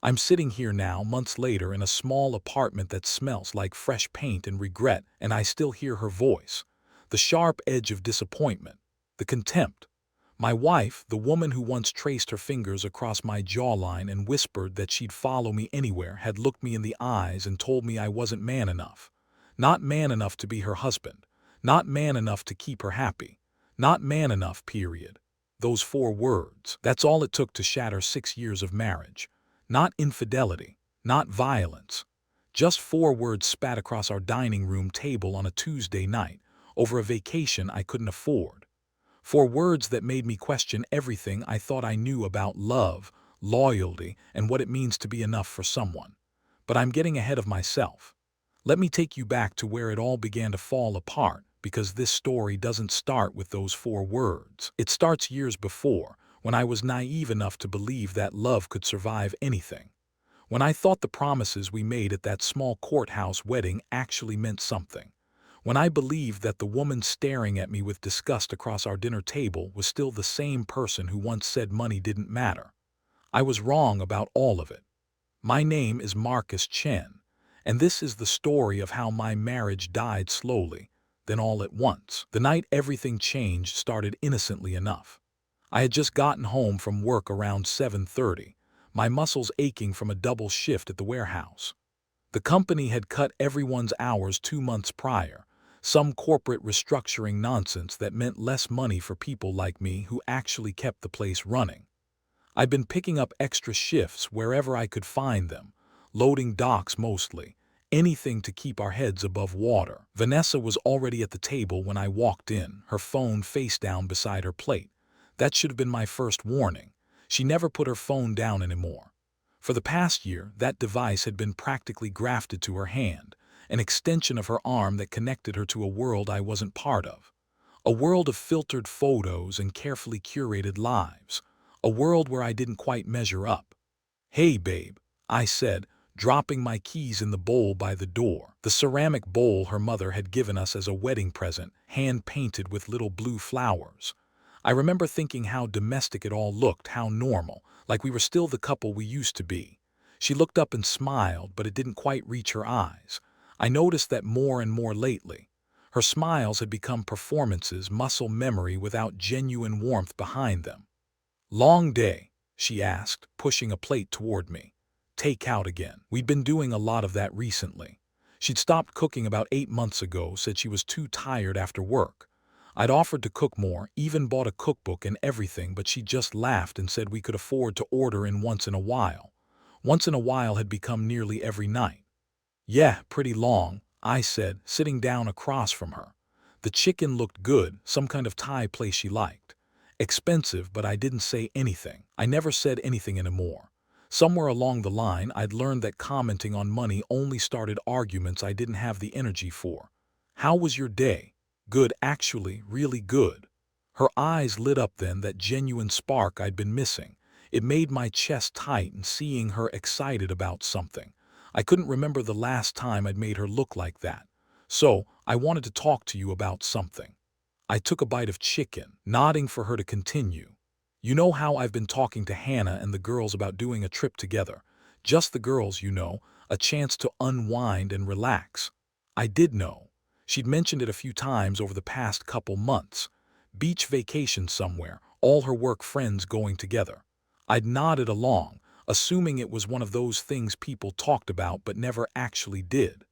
I'm sitting here now, months later, in a small apartment that smells like fresh paint and regret, and I still hear her voice. The sharp edge of disappointment. The contempt. My wife, the woman who once traced her fingers across my jawline and whispered that she'd follow me anywhere, had looked me in the eyes and told me I wasn't man enough. Not man enough to be her husband. Not man enough to keep her happy. Not man enough, period. Those 4 words. That's all it took to shatter 6 years of marriage. Not infidelity. Not violence. Just 4 words spat across our dining room table on a Tuesday night, over a vacation I couldn't afford. 4 words that made me question everything I thought I knew about love, loyalty, and what it means to be enough for someone. But I'm getting ahead of myself. Let me take you back to where it all began to fall apart, because this story doesn't start with those 4 words. It starts years before, when I was naive enough to believe that love could survive anything. When I thought the promises we made at that small courthouse wedding actually meant something. When I believed that the woman staring at me with disgust across our dinner table was still the same person who once said money didn't matter. I was wrong about all of it. My name is Marcus Chen, and this is the story of how my marriage died slowly, then all at once. The night everything changed started innocently enough. I had just gotten home from work around 7:30, my muscles aching from a double shift at the warehouse. The company had cut everyone's hours 2 months prior, some corporate restructuring nonsense that meant less money for people like me who actually kept the place running. I'd been picking up extra shifts wherever I could find them, loading docks mostly, anything to keep our heads above water. Vanessa was already at the table when I walked in, her phone face down beside her plate. That should have been my first warning. She never put her phone down anymore. For the past year, that device had been practically grafted to her hand, an extension of her arm that connected her to a world I wasn't part of. A world of filtered photos and carefully curated lives. A world where I didn't quite measure up. "Hey, babe," I said, dropping my keys in the bowl by the door, the ceramic bowl her mother had given us as a wedding present, hand-painted with little blue flowers. I remember thinking how domestic it all looked, how normal, like we were still the couple we used to be. She looked up and smiled, but it didn't quite reach her eyes. I noticed that more and more lately. Her smiles had become performances, muscle memory without genuine warmth behind them. "Long day?" she asked, pushing a plate toward me. "Take out again." We'd been doing a lot of that recently. She'd stopped cooking about 8 months ago, said she was too tired after work. I'd offered to cook more, even bought a cookbook and everything, but she just laughed and said we could afford to order in once in a while. Once in a while had become nearly every night. "Yeah, pretty long," I said, sitting down across from her. The chicken looked good, some kind of Thai place she liked. Expensive, but I didn't say anything. I never said anything anymore. Somewhere along the line, I'd learned that commenting on money only started arguments I didn't have the energy for. "How was your day?" "Good, actually, really good." Her eyes lit up then, that genuine spark I'd been missing. It made my chest tighten seeing her excited about something. I couldn't remember the last time I'd made her look like that. "So, I wanted to talk to you about something." I took a bite of chicken, nodding for her to continue. "You know how I've been talking to Hannah and the girls about doing a trip together. Just the girls, you know, a chance to unwind and relax." I did know. She'd mentioned it a few times over the past couple months. Beach vacation somewhere, all her work friends going together. I'd nodded along, assuming it was one of those things people talked about but never actually did.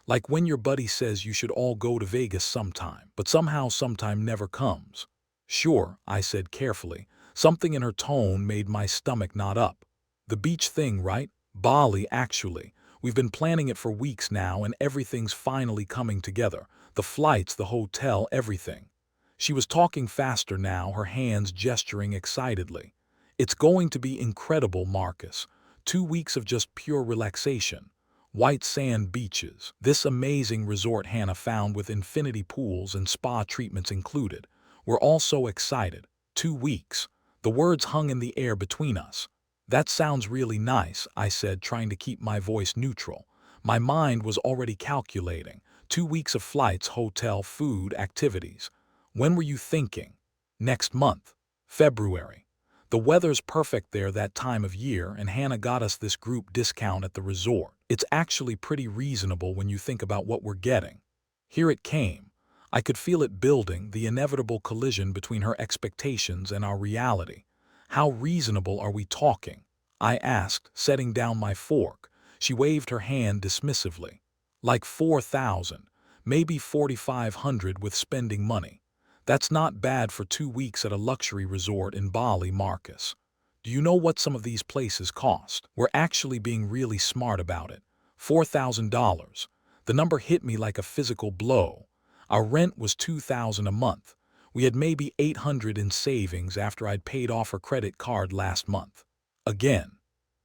Like when your buddy says you should all go to Vegas sometime, but somehow sometime never comes. "Sure," I said carefully. Something in her tone made my stomach knot up. "The beach thing, right? Bali, actually. We've been planning it for weeks now, and everything's finally coming together. The flights, the hotel, everything." She was talking faster now, her hands gesturing excitedly. "It's going to be incredible, Marcus. 2 weeks of just pure relaxation. White sand beaches. This amazing resort Hannah found with infinity pools and spa treatments included. We're all so excited. 2 weeks." The words hung in the air between us. "That sounds really nice," I said, trying to keep my voice neutral. My mind was already calculating. 2 weeks of flights, hotel, food, activities. "When were you thinking?" "Next month. February." The weather's perfect there that time of year, and Hannah got us this group discount at the resort. It's actually pretty reasonable when you think about what we're getting. Here it came. I could feel it building, the inevitable collision between her expectations and our reality. How reasonable are we talking? I asked, setting down my fork. She waved her hand dismissively. Like 4,000, maybe 4,500 with spending money. That's not bad for 2 weeks at a luxury resort in Bali, Marcus. Do you know what some of these places cost? We're actually being really smart about it. $4,000. The number hit me like a physical blow. Our rent was $2,000 a month. We had maybe 800 in savings after I'd paid off her credit card last month. Again,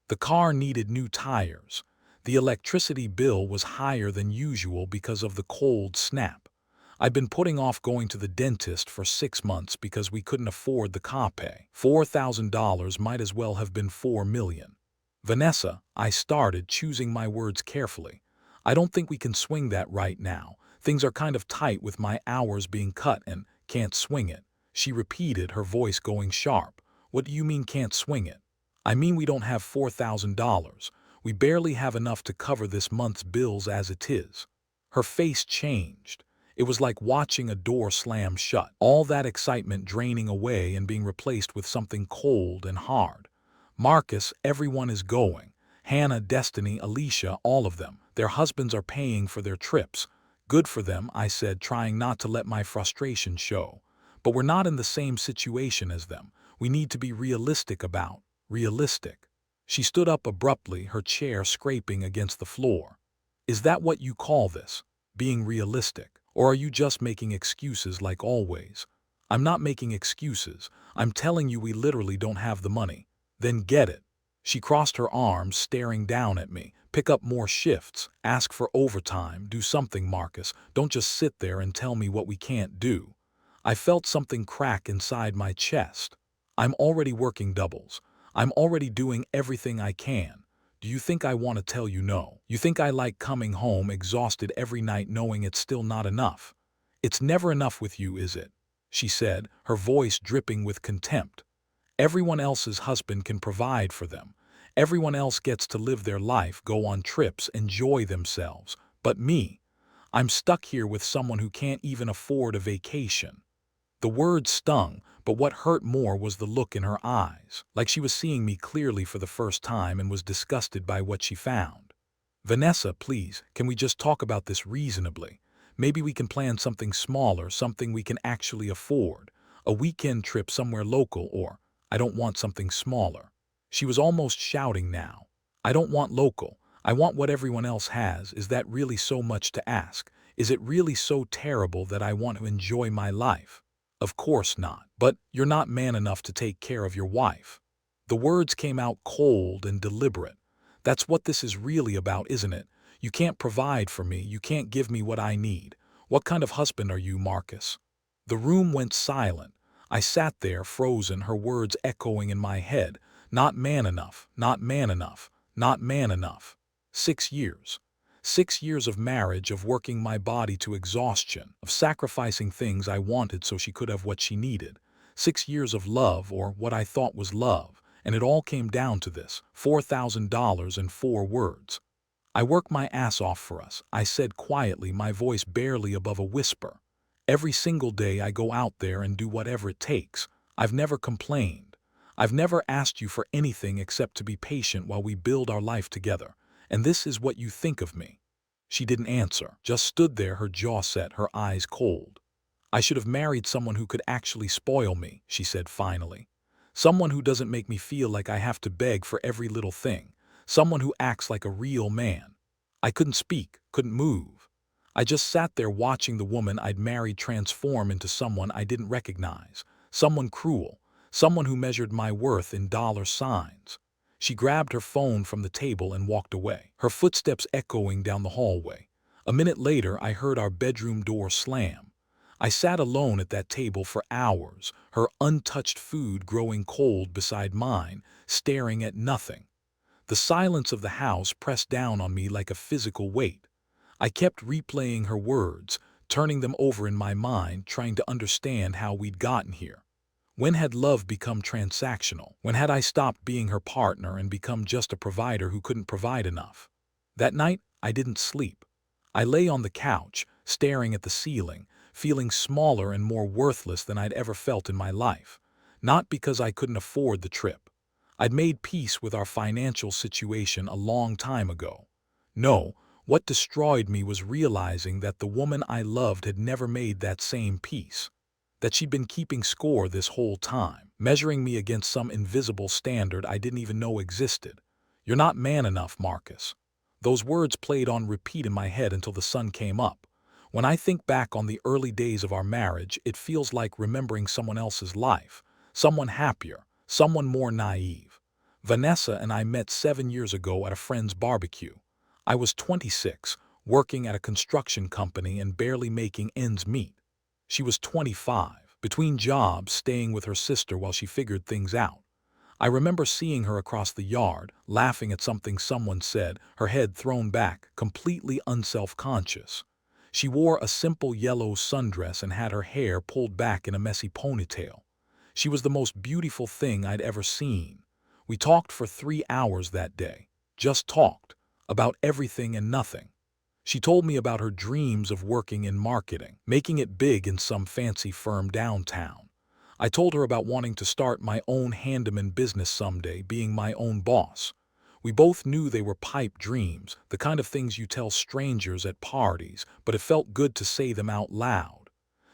the car needed new tires. The electricity bill was higher than usual because of the cold snap. I'd been putting off going to the dentist for 6 months because we couldn't afford the copay. $4,000 might as well have been 4 million. Vanessa, I started, choosing my words carefully. I don't think we can swing that right now. Things are kind of tight with my hours being cut and can't swing it. She repeated, her voice going sharp. What do you mean can't swing it? I mean we don't have $4,000. We barely have enough to cover this month's bills as it is. Her face changed. It was like watching a door slam shut, all that excitement draining away and being replaced with something cold and hard. Marcus, everyone is going. Hannah, Destiny, Alicia, all of them. Their husbands are paying for their trips. Good for them, I said, trying not to let my frustration show. But we're not in the same situation as them. We need to be realistic about. Realistic. She stood up abruptly, her chair scraping against the floor. Is that what you call this? Being realistic? Or are you just making excuses like always? I'm not making excuses. I'm telling you we literally don't have the money. Then get it. She crossed her arms, staring down at me. Pick up more shifts. Ask for overtime. Do something, Marcus. Don't just sit there and tell me what we can't do. I felt something crack inside my chest. I'm already working doubles. I'm already doing everything I can. Do you think I want to tell you no? You think I like coming home exhausted every night knowing it's still not enough? It's never enough with you, is it? She said, her voice dripping with contempt. Everyone else's husband can provide for them. Everyone else gets to live their life, go on trips, enjoy themselves. But me, I'm stuck here with someone who can't even afford a vacation. The words stung, but what hurt more was the look in her eyes, like she was seeing me clearly for the first time and was disgusted by what she found. Vanessa, please, can we just talk about this reasonably? Maybe we can plan something smaller, something we can actually afford. A weekend trip somewhere local, or I don't want something smaller. She was almost shouting now. I don't want local. I want what everyone else has. Is that really so much to ask? Is it really so terrible that I want to enjoy my life? Of course not. But you're not man enough to take care of your wife. The words came out cold and deliberate. That's what this is really about, isn't it? You can't provide for me. You can't give me what I need. What kind of husband are you, Marcus? The room went silent. I sat there, frozen, her words echoing in my head. Not man enough, not man enough, not man enough. 6 years. 6 years of marriage, of working my body to exhaustion, of sacrificing things I wanted so she could have what she needed. 6 years of love, or what I thought was love, and it all came down to this, $4,000 and 4 words. I work my ass off for us, I said quietly, my voice barely above a whisper. Every single day I go out there and do whatever it takes. I've never complained. I've never asked you for anything except to be patient while we build our life together. And this is what you think of me. She didn't answer, just stood there, her jaw set, her eyes cold. I should have married someone who could actually spoil me, she said finally. Someone who doesn't make me feel like I have to beg for every little thing. Someone who acts like a real man. I couldn't speak, couldn't move. I just sat there watching the woman I'd married transform into someone I didn't recognize. Someone cruel. Someone who measured my worth in dollar signs. She grabbed her phone from the table and walked away, her footsteps echoing down the hallway. A minute later, I heard our bedroom door slam. I sat alone at that table for hours, her untouched food growing cold beside mine, staring at nothing. The silence of the house pressed down on me like a physical weight. I kept replaying her words, turning them over in my mind, trying to understand how we'd gotten here. When had love become transactional? When had I stopped being her partner and become just a provider who couldn't provide enough? That night, I didn't sleep. I lay on the couch, staring at the ceiling, feeling smaller and more worthless than I'd ever felt in my life. Not because I couldn't afford the trip. I'd made peace with our financial situation a long time ago. No, what destroyed me was realizing that the woman I loved had never made that same peace. That she'd been keeping score this whole time, measuring me against some invisible standard I didn't even know existed. "You're not man enough, Marcus." Those words played on repeat in my head until the sun came up. When I think back on the early days of our marriage, it feels like remembering someone else's life, someone happier, someone more naive. Vanessa and I met 7 years ago at a friend's barbecue. I was 26, working at a construction company and barely making ends meet. She was 25, between jobs, staying with her sister while she figured things out. I remember seeing her across the yard, laughing at something someone said, her head thrown back, completely unself-conscious. She wore a simple yellow sundress and had her hair pulled back in a messy ponytail. She was the most beautiful thing I'd ever seen. We talked for 3 hours that day. Just talked. About everything and nothing. She told me about her dreams of working in marketing, making it big in some fancy firm downtown. I told her about wanting to start my own handyman business someday, being my own boss. We both knew they were pipe dreams, the kind of things you tell strangers at parties, but it felt good to say them out loud.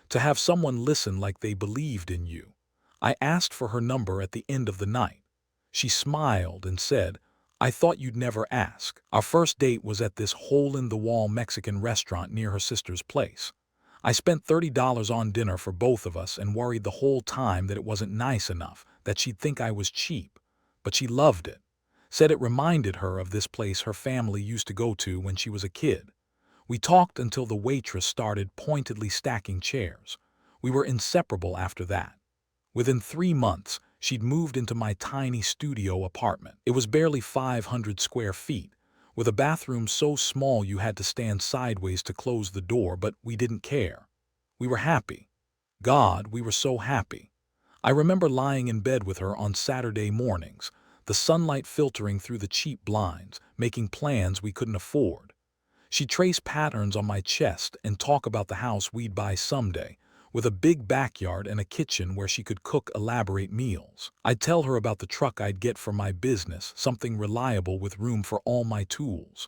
To have someone listen like they believed in you. I asked for her number at the end of the night. She smiled and said, "I thought you'd never ask." Our first date was at this hole-in-the-wall Mexican restaurant near her sister's place. I spent $30 on dinner for both of us and worried the whole time that it wasn't nice enough, that she'd think I was cheap. But she loved it. Said it reminded her of this place her family used to go to when she was a kid. We talked until the waitress started pointedly stacking chairs. We were inseparable after that. Within 3 months, she'd moved into my tiny studio apartment. It was barely 500 square feet, with a bathroom so small you had to stand sideways to close the door, but we didn't care. We were happy. God, we were so happy. I remember lying in bed with her on Saturday mornings, the sunlight filtering through the cheap blinds, making plans we couldn't afford. She'd trace patterns on my chest and talk about the house we'd buy someday, with a big backyard and a kitchen where she could cook elaborate meals. I'd tell her about the truck I'd get for my business, something reliable with room for all my tools.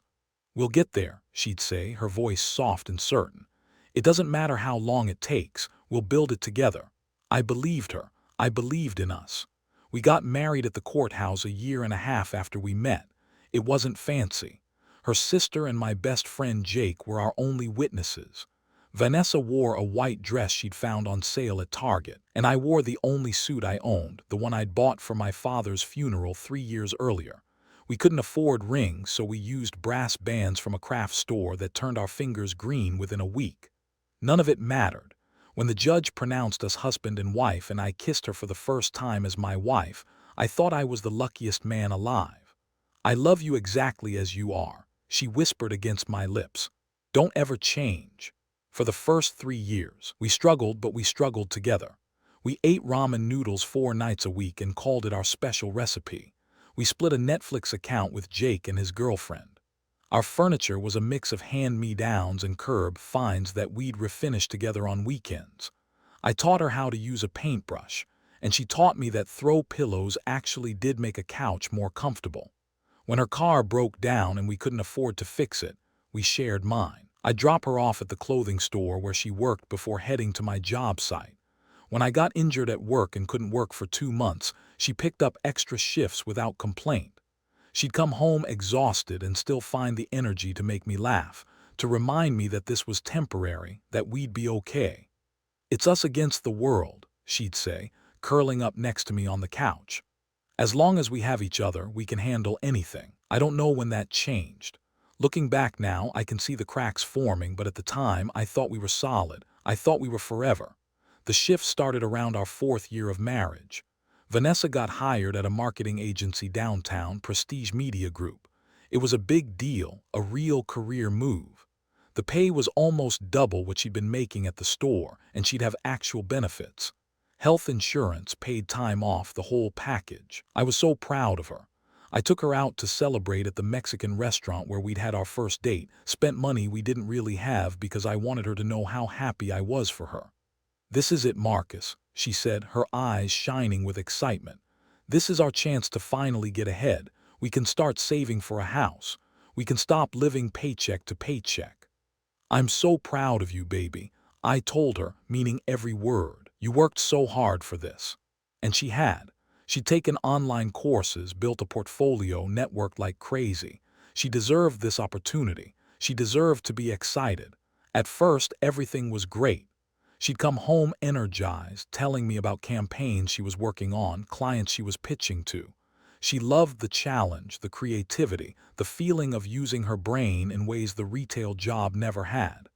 "We'll get there," she'd say, her voice soft and certain. "It doesn't matter how long it takes, we'll build it together." I believed her. I believed in us. We got married at the courthouse a year and a half after we met. It wasn't fancy. Her sister and my best friend Jake were our only witnesses. Vanessa wore a white dress she'd found on sale at Target, and I wore the only suit I owned, the one I'd bought for my father's funeral 3 years earlier. We couldn't afford rings, so we used brass bands from a craft store that turned our fingers green within a week. None of it mattered. When the judge pronounced us husband and wife and I kissed her for the first time as my wife, I thought I was the luckiest man alive. "I love you exactly as you are," she whispered against my lips. "Don't ever change." For the first 3 years, we struggled, but we struggled together. We ate ramen noodles 4 nights a week and called it our special recipe. We split a Netflix account with Jake and his girlfriend. Our furniture was a mix of hand-me-downs and curb finds that we'd refinish together on weekends. I taught her how to use a paintbrush, and she taught me that throw pillows actually did make a couch more comfortable. When her car broke down and we couldn't afford to fix it, we shared mine. I'd drop her off at the clothing store where she worked before heading to my job site. When I got injured at work and couldn't work for 2 months, she picked up extra shifts without complaint. She'd come home exhausted and still find the energy to make me laugh, to remind me that this was temporary, that we'd be okay. "It's us against the world," she'd say, curling up next to me on the couch. "As long as we have each other, we can handle anything." I don't know when that changed. Looking back now, I can see the cracks forming, but at the time, I thought we were solid. I thought we were forever. The shift started around our 4th year of marriage. Vanessa got hired at a marketing agency downtown, Prestige Media Group. It was a big deal, a real career move. The pay was almost double what she'd been making at the store, and she'd have actual benefits. Health insurance, paid time off, the whole package. I was so proud of her. I took her out to celebrate at the Mexican restaurant where we'd had our first date, spent money we didn't really have because I wanted her to know how happy I was for her. "This is it, Marcus," she said, her eyes shining with excitement. "This is our chance to finally get ahead. We can start saving for a house. We can stop living paycheck to paycheck." "I'm so proud of you, baby," I told her, meaning every word. "You worked so hard for this." And she had. She'd taken online courses, built a portfolio, networked like crazy. She deserved this opportunity. She deserved to be excited. At first, everything was great. She'd come home energized, telling me about campaigns she was working on, clients she was pitching to. She loved the challenge, the creativity, the feeling of using her brain in ways the retail job never had.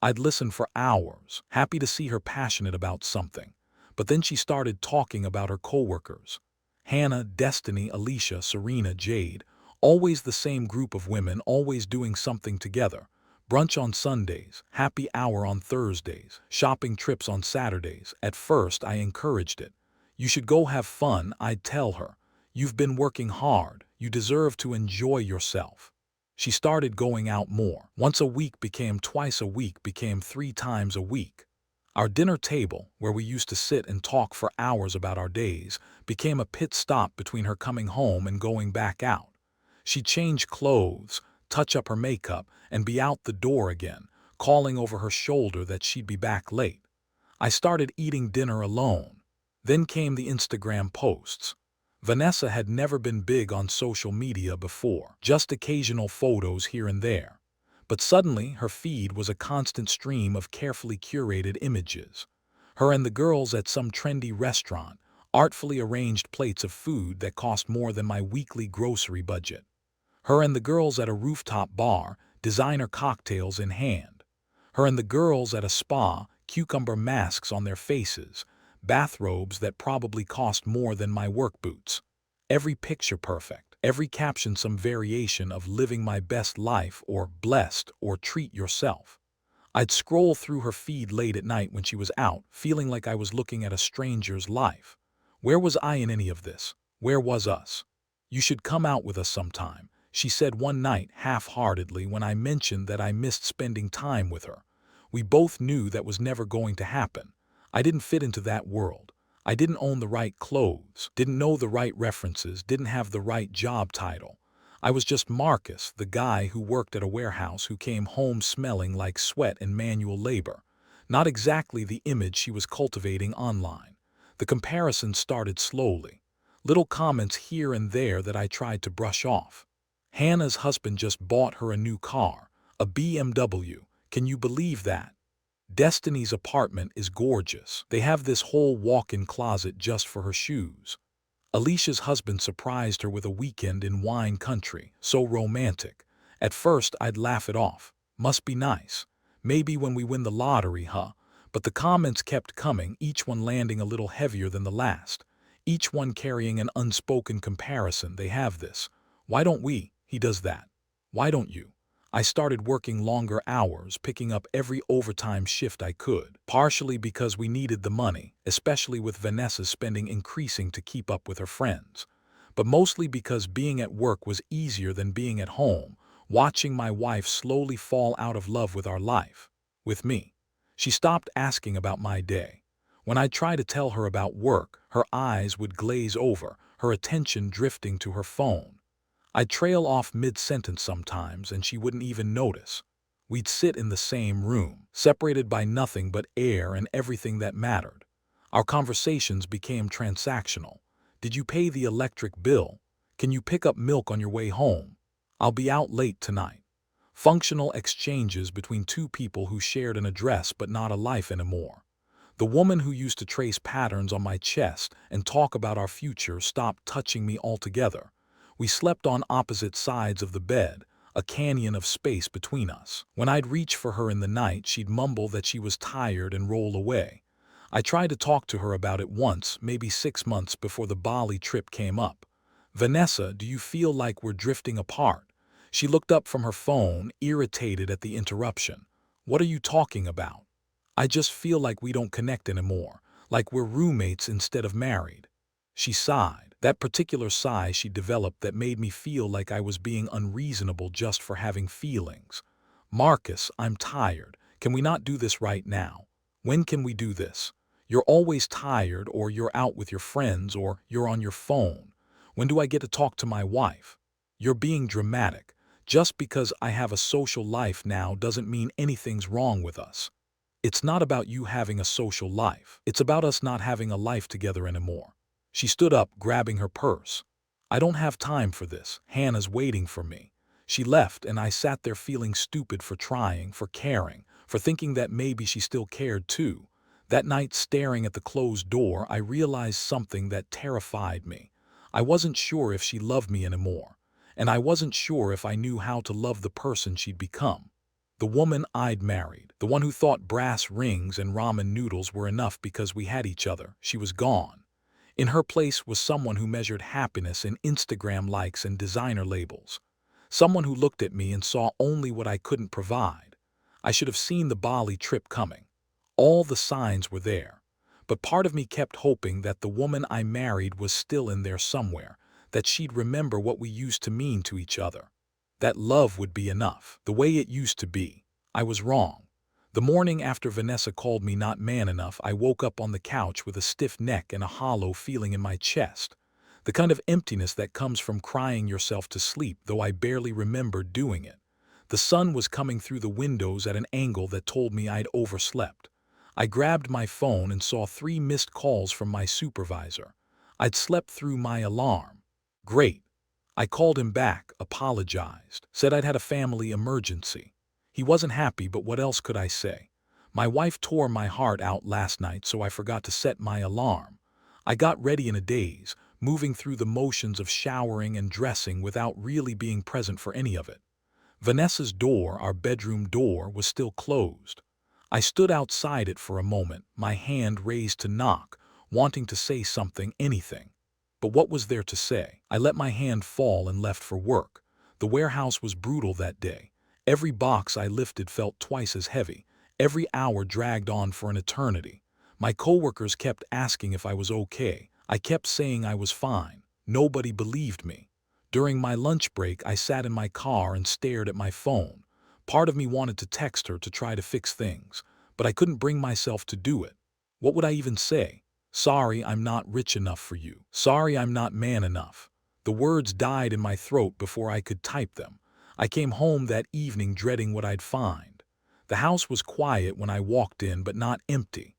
I'd listen for hours, happy to see her passionate about something. But then she started talking about her coworkers. Hannah, Destiny, Alicia, Serena, Jade. Always the same group of women, always doing something together. Brunch on Sundays, happy hour on Thursdays, shopping trips on Saturdays. At first, I encouraged it. "You should go have fun," I'd tell her. "You've been working hard. You deserve to enjoy yourself." She started going out more. Once a week became twice a week, became 3 times a week. Our dinner table, where we used to sit and talk for hours about our days, became a pit stop between her coming home and going back out. She'd change clothes, touch up her makeup, and be out the door again, calling over her shoulder that she'd be back late. I started eating dinner alone. Then came the Instagram posts. Vanessa had never been big on social media before, just occasional photos here and there. But suddenly, her feed was a constant stream of carefully curated images. Her and the girls at some trendy restaurant, artfully arranged plates of food that cost more than my weekly grocery budget. Her and the girls at a rooftop bar, designer cocktails in hand. Her and the girls at a spa, cucumber masks on their faces, bathrobes that probably cost more than my work boots. Every picture perfect, every caption some variation of "living my best life" or "blessed" or "treat yourself." I'd scroll through her feed late at night when she was out, feeling like I was looking at a stranger's life. Where was I in any of this? Where was us? "You should come out with us sometime," she said one night half-heartedly when I mentioned that I missed spending time with her. We both knew that was never going to happen. I didn't fit into that world. I didn't own the right clothes, didn't know the right references, didn't have the right job title. I was just Marcus, the guy who worked at a warehouse who came home smelling like sweat and manual labor. Not exactly the image she was cultivating online. The comparison started slowly. Little comments here and there that I tried to brush off. "Hannah's husband just bought her a new car, a BMW. Can you believe that?" "Destiny's apartment is gorgeous. They have this whole walk-in closet just for her shoes." Alicia's husband surprised her with a weekend in wine country. So romantic. At first, I'd laugh it off. Must be nice. Maybe when we win the lottery, huh? But the comments kept coming, each one landing a little heavier than the last. Each one carrying an unspoken comparison. "They have this. Why don't we? He does that. Why don't you?" I started working longer hours, picking up every overtime shift I could, partially because we needed the money, especially with Vanessa's spending increasing to keep up with her friends, but mostly because being at work was easier than being at home, watching my wife slowly fall out of love with our life, with me. She stopped asking about my day. When I'd try to tell her about work, her eyes would glaze over, her attention drifting to her phone. I'd trail off mid-sentence sometimes, and she wouldn't even notice. We'd sit in the same room, separated by nothing but air and everything that mattered. Our conversations became transactional. "Did you pay the electric bill? Can you pick up milk on your way home? I'll be out late tonight." Functional exchanges between two people who shared an address but not a life anymore. The woman who used to trace patterns on my chest and talk about our future stopped touching me altogether. We slept on opposite sides of the bed, a canyon of space between us. When I'd reach for her in the night, she'd mumble that she was tired and roll away. I tried to talk to her about it once, maybe 6 months before the Bali trip came up. "Vanessa, do you feel like we're drifting apart?" She looked up from her phone, irritated at the interruption. "What are you talking about?" "I just feel like we don't connect anymore. like we're roommates instead of married. She sighed, that particular sigh she developed that made me feel like I was being unreasonable just for having feelings. Marcus, I'm tired. Can we not do this right now? When can we do this? You're always tired, or you're out with your friends, or you're on your phone. When do I get to talk to my wife? You're being dramatic. Just because I have a social life now doesn't mean anything's wrong with us. It's not about you having a social life. It's about us not having a life together anymore. She stood up, grabbing her purse. I don't have time for this. Hannah's waiting for me. She left, and I sat there feeling stupid for trying, for caring, for thinking that maybe she still cared too. That night, staring at the closed door, I realized something that terrified me. I wasn't sure if she loved me anymore, and I wasn't sure if I knew how to love the person she'd become. The woman I'd married, the one who thought brass rings and ramen noodles were enough because we had each other, she was gone. In her place was someone who measured happiness in Instagram likes and designer labels. Someone who looked at me and saw only what I couldn't provide. I should have seen the Bali trip coming. All the signs were there. But part of me kept hoping that the woman I married was still in there somewhere, that she'd remember what we used to mean to each other. That love would be enough, the way it used to be. I was wrong. The morning after Vanessa called me not man enough, I woke up on the couch with a stiff neck and a hollow feeling in my chest. The kind of emptiness that comes from crying yourself to sleep, though I barely remembered doing it. The sun was coming through the windows at an angle that told me I'd overslept. I grabbed my phone and saw 3 missed calls from my supervisor. I'd slept through my alarm. Great. I called him back, apologized, said I'd had a family emergency. He wasn't happy, but what else could I say? My wife tore my heart out last night, so I forgot to set my alarm. I got ready in a daze, moving through the motions of showering and dressing without really being present for any of it. Vanessa's door, our bedroom door, was still closed. I stood outside it for a moment, my hand raised to knock, wanting to say something, anything. But what was there to say? I let my hand fall and left for work. The warehouse was brutal that day. Every box I lifted felt twice as heavy. Every hour dragged on for an eternity. My coworkers kept asking if I was okay. I kept saying I was fine. Nobody believed me. During my lunch break, I sat in my car and stared at my phone. Part of me wanted to text her to try to fix things, but I couldn't bring myself to do it. What would I even say? Sorry, I'm not rich enough for you. Sorry, I'm not man enough. The words died in my throat before I could type them. I came home that evening dreading what I'd find. The house was quiet when I walked in, but not empty.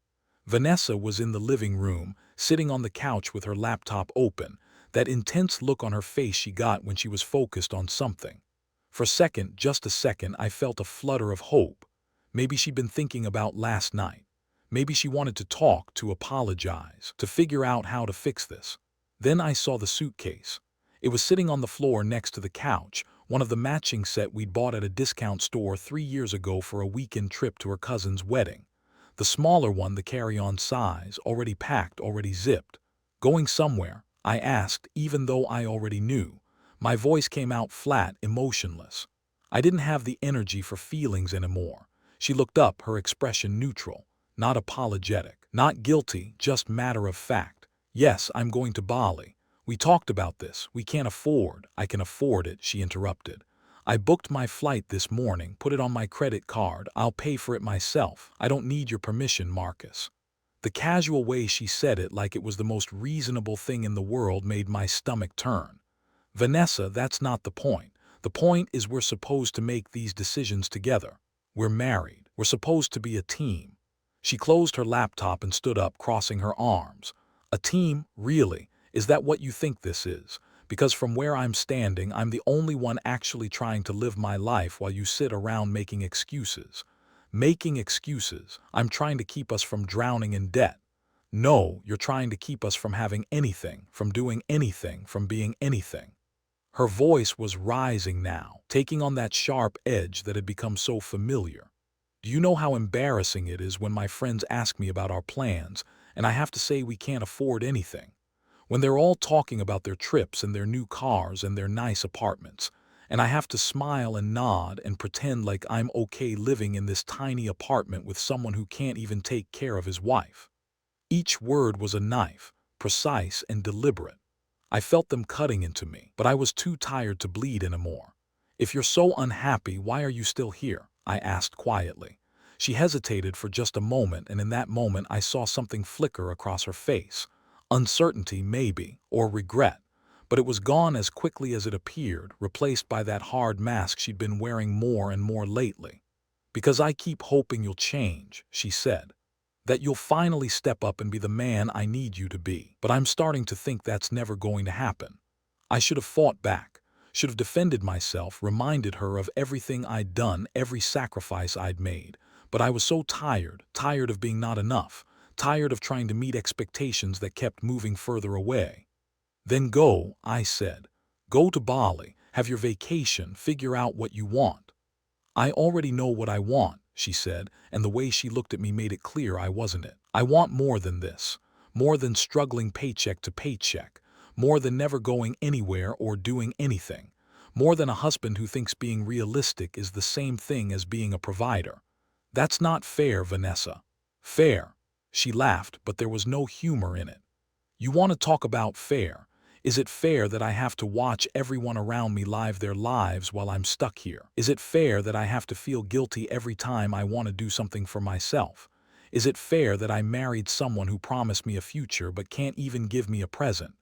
Vanessa was in the living room, sitting on the couch with her laptop open, that intense look on her face she got when she was focused on something. For a second, just a second, I felt a flutter of hope. Maybe she'd been thinking about last night. Maybe she wanted to talk, to apologize, to figure out how to fix this. Then I saw the suitcase. It was sitting on the floor next to the couch, one of the matching set we'd bought at a discount store 3 years ago for a weekend trip to her cousin's wedding. The smaller one, the carry-on size, already packed, already zipped. Going somewhere? I asked, even though I already knew. My voice came out flat, emotionless. I didn't have the energy for feelings anymore. She looked up, her expression neutral, not apologetic, not guilty, just matter of fact. Yes, I'm going to Bali. We talked about this. We can't afford. I can afford it, she interrupted. I booked my flight this morning, put it on my credit card. I'll pay for it myself. I don't need your permission, Marcus. The casual way she said it, like it was the most reasonable thing in the world, made my stomach turn. Vanessa, that's not the point. The point is we're supposed to make these decisions together. We're married. We're supposed to be a team. She closed her laptop and stood up, crossing her arms. A team? Really? Is that what you think this is? Because from where I'm standing, I'm the only one actually trying to live my life while you sit around making excuses. Making excuses. I'm trying to keep us from drowning in debt. No, you're trying to keep us from having anything, from doing anything, from being anything. Her voice was rising now, taking on that sharp edge that had become so familiar. Do you know how embarrassing it is when my friends ask me about our plans, and I have to say we can't afford anything? When they're all talking about their trips and their new cars and their nice apartments, and I have to smile and nod and pretend like I'm okay living in this tiny apartment with someone who can't even take care of his wife. Each word was a knife, precise and deliberate. I felt them cutting into me, but I was too tired to bleed anymore. "If you're so unhappy, why are you still here?" I asked quietly. She hesitated for just a moment, and in that moment I saw something flicker across her face. Uncertainty, maybe, or regret. But it was gone as quickly as it appeared, replaced by that hard mask she'd been wearing more and more lately. "Because I keep hoping you'll change," she said. "That you'll finally step up and be the man I need you to be. But I'm starting to think that's never going to happen." I should have fought back, should have defended myself, reminded her of everything I'd done, every sacrifice I'd made. But I was so tired, tired of being not enough, tired of trying to meet expectations that kept moving further away. "Then go," I said. "Go to Bali, have your vacation, figure out what you want." "I already know what I want," she said, and the way she looked at me made it clear I wasn't it. "I want more than this. More than struggling paycheck to paycheck. More than never going anywhere or doing anything. More than a husband who thinks being realistic is the same thing as being a provider. That's not fair, Vanessa." "Fair?" She laughed, but there was no humor in it. "You want to talk about fair? Is it fair that I have to watch everyone around me live their lives while I'm stuck here? Is it fair that I have to feel guilty every time I want to do something for myself? Is it fair that I married someone who promised me a future but can't even give me a present?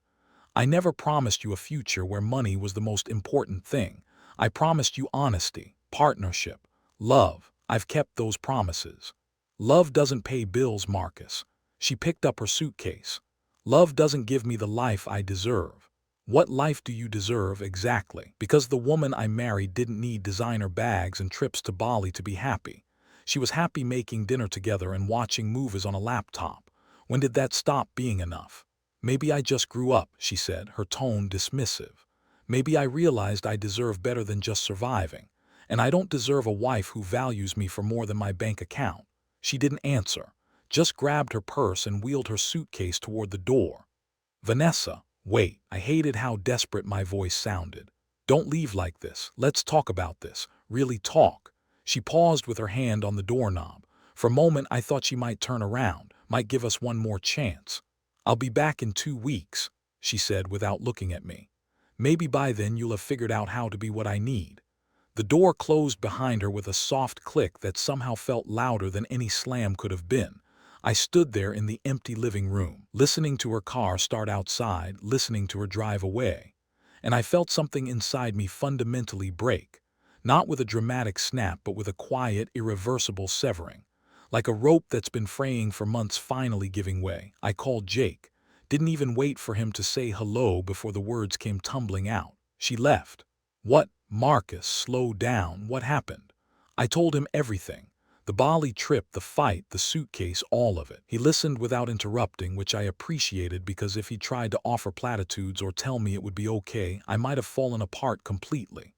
I never promised you a future where money was the most important thing. I promised you honesty, partnership, love. I've kept those promises. Love doesn't pay bills, Marcus." She picked up her suitcase. "Love doesn't give me the life I deserve." "What life do you deserve exactly?" "Because the woman I married didn't need designer bags and trips to Bali to be happy. She was happy making dinner together and watching movies on a laptop. When did that stop being enough?" "Maybe I just grew up," she said, her tone dismissive. "Maybe I realized I deserve better than just surviving. And I don't deserve a wife who values me for more than my bank account." She didn't answer, just grabbed her purse and wheeled her suitcase toward the door. "Vanessa, wait." I hated how desperate my voice sounded. "Don't leave like this. Let's talk about this. Really talk." She paused with her hand on the doorknob. For a moment I thought she might turn around, might give us one more chance. "I'll be back in 2 weeks," she said without looking at me. "Maybe by then you'll have figured out how to be what I need." The door closed behind her with a soft click that somehow felt louder than any slam could have been. I stood there in the empty living room, listening to her car start outside, listening to her drive away. And I felt something inside me fundamentally break. Not with a dramatic snap, but with a quiet, irreversible severing. Like a rope that's been fraying for months finally giving way. I called Jake. Didn't even wait for him to say hello before the words came tumbling out. "She left." "What?" "Marcus, slow down. What happened?" I told him everything. The Bali trip, the fight, the suitcase, all of it. He listened without interrupting, which I appreciated because if he tried to offer platitudes or tell me it would be okay, I might have fallen apart completely.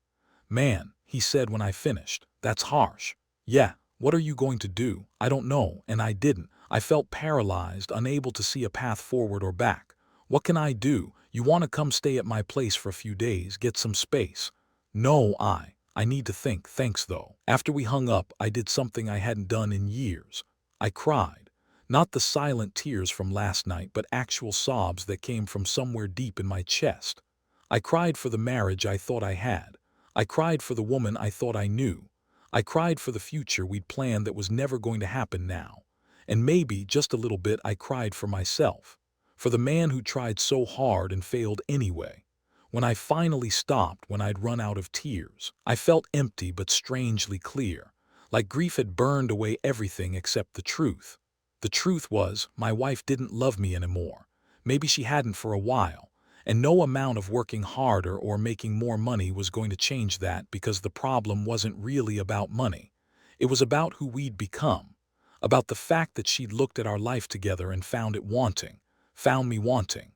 "Man," he said when I finished, "that's harsh." "Yeah, what are you going to do?" "I don't know," and I didn't. I felt paralyzed, unable to see a path forward or back. "What can I do? You want to come stay at my place for a few days, get some space?" "No, I need to think, thanks though." After we hung up, I did something I hadn't done in years. I cried. Not the silent tears from last night, but actual sobs that came from somewhere deep in my chest. I cried for the marriage I thought I had. I cried for the woman I thought I knew. I cried for the future we'd planned that was never going to happen now. And maybe, just a little bit, I cried for myself. For the man who tried so hard and failed anyway. When I finally stopped, when I'd run out of tears, I felt empty but strangely clear, like grief had burned away everything except the truth. The truth was, my wife didn't love me anymore. Maybe she hadn't for a while, and no amount of working harder or making more money was going to change that, because the problem wasn't really about money. It was about who we'd become, about the fact that she'd looked at our life together and found it wanting, found me wanting.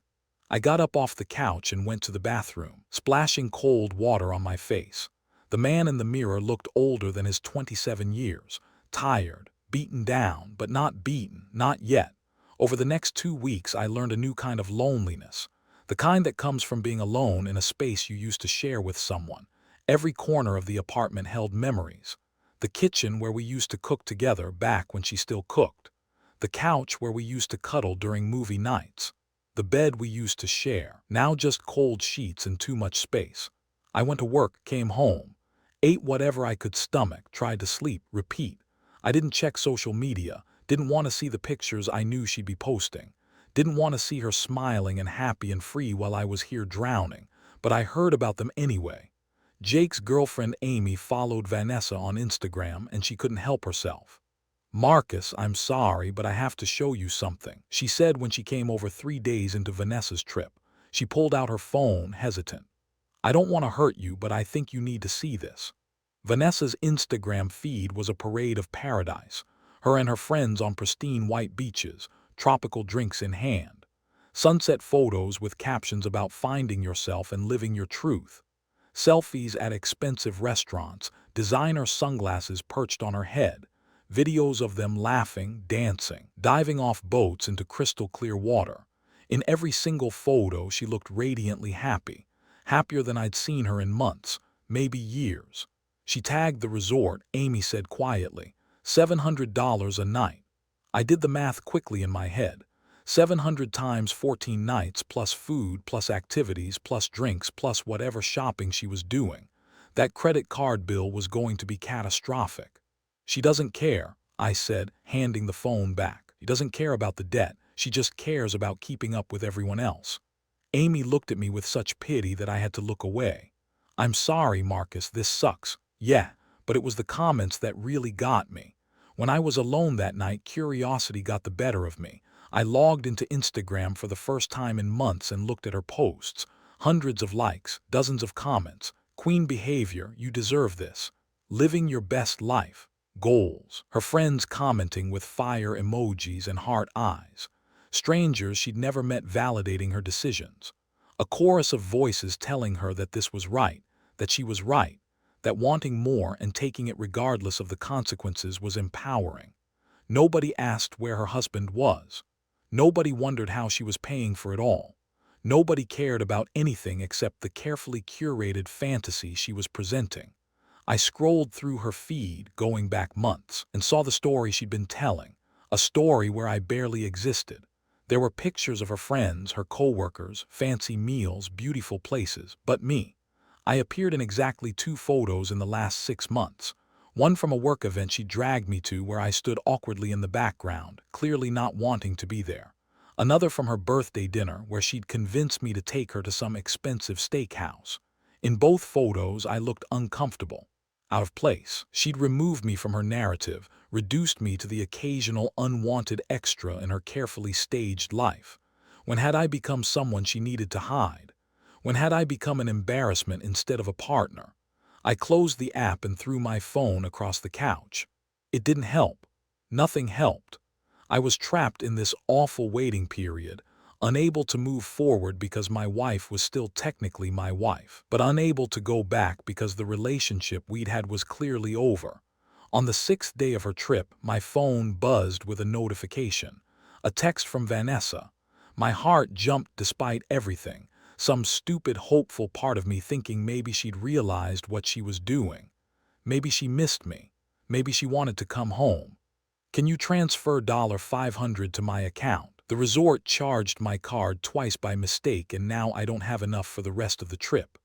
I got up off the couch and went to the bathroom, splashing cold water on my face. The man in the mirror looked older than his 27 years, tired, beaten down, but not beaten, not yet. Over the next 2 weeks I learned a new kind of loneliness, the kind that comes from being alone in a space you used to share with someone. Every corner of the apartment held memories. The kitchen where we used to cook together back when she still cooked. The couch where we used to cuddle during movie nights. The bed we used to share. Now just cold sheets and too much space. I went to work, came home, ate whatever I could stomach, tried to sleep, repeat. I didn't check social media, didn't want to see the pictures I knew she'd be posting. Didn't want to see her smiling and happy and free while I was here drowning, but I heard about them anyway. Jake's girlfriend Amy followed Vanessa on Instagram and she couldn't help herself. "Marcus, I'm sorry, but I have to show you something," she said when she came over 3 days into Vanessa's trip. She pulled out her phone, hesitant. "I don't want to hurt you, but I think you need to see this." Vanessa's Instagram feed was a parade of paradise. Her and her friends on pristine white beaches, tropical drinks in hand. Sunset photos with captions about finding yourself and living your truth. Selfies at expensive restaurants, designer sunglasses perched on her head. Videos of them laughing, dancing, diving off boats into crystal clear water. In every single photo she looked radiantly happy, happier than I'd seen her in months, maybe years. She tagged the resort, Amy said quietly, $700 a night. I did the math quickly in my head. 700 times 14 nights plus food plus activities plus drinks plus whatever shopping she was doing. That credit card bill was going to be catastrophic. "She doesn't care," I said, handing the phone back. "She doesn't care about the debt. She just cares about keeping up with everyone else." Amy looked at me with such pity that I had to look away. "I'm sorry, Marcus, this sucks." "Yeah, but it was the comments that really got me." When I was alone that night, curiosity got the better of me. I logged into Instagram for the first time in months and looked at her posts. Hundreds of likes, dozens of comments. "Queen behavior, you deserve this." "Living your best life." Goals. Her friends commenting with fire emojis and heart eyes. Strangers she'd never met validating her decisions. A chorus of voices telling her that this was right, that she was right, that wanting more and taking it regardless of the consequences was empowering. Nobody asked where her husband was. Nobody wondered how she was paying for it all. Nobody cared about anything except the carefully curated fantasy she was presenting. I scrolled through her feed, going back months, and saw the story she'd been telling, a story where I barely existed. There were pictures of her friends, her coworkers, fancy meals, beautiful places, but me. I appeared in exactly 2 photos in the last 6 months. One from a work event she dragged me to where I stood awkwardly in the background, clearly not wanting to be there. Another from her birthday dinner where she'd convinced me to take her to some expensive steakhouse. In both photos I looked uncomfortable, out of place. She'd removed me from her narrative, reduced me to the occasional unwanted extra in her carefully staged life. When had I become someone she needed to hide? When had I become an embarrassment instead of a partner? I closed the app and threw my phone across the couch. It didn't help. Nothing helped. I was trapped in this awful waiting period, unable to move forward because my wife was still technically my wife, but unable to go back because the relationship we'd had was clearly over. On the 6th day of her trip, my phone buzzed with a notification. A text from Vanessa. My heart jumped despite everything, some stupid hopeful part of me thinking maybe she'd realized what she was doing. Maybe she missed me. Maybe she wanted to come home. "Can you transfer $500 to my account? The resort charged my card twice by mistake and now I don't have enough for the rest of the trip."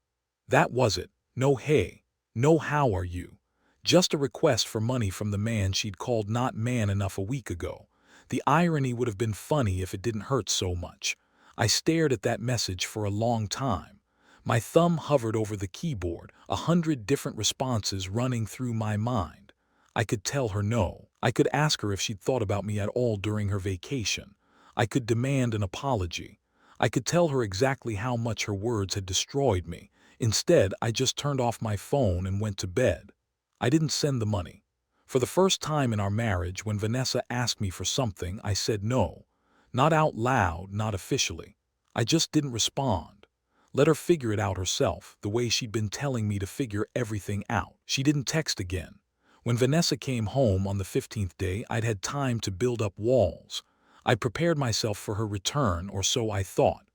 That was it. No hey, no how are you. Just a request for money from the man she'd called not man enough a week ago. The irony would have been funny if it didn't hurt so much. I stared at that message for a long time. My thumb hovered over the keyboard, 100 different responses running through my mind. I could tell her no. I could ask her if she'd thought about me at all during her vacation. I could demand an apology. I could tell her exactly how much her words had destroyed me. Instead, I just turned off my phone and went to bed. I didn't send the money. For the first time in our marriage, when Vanessa asked me for something, I said no. Not out loud, not officially. I just didn't respond. Let her figure it out herself, the way she'd been telling me to figure everything out. She didn't text again. When Vanessa came home on the 15th day, I'd had time to build up walls. I'd prepared myself for her return, or so I thought.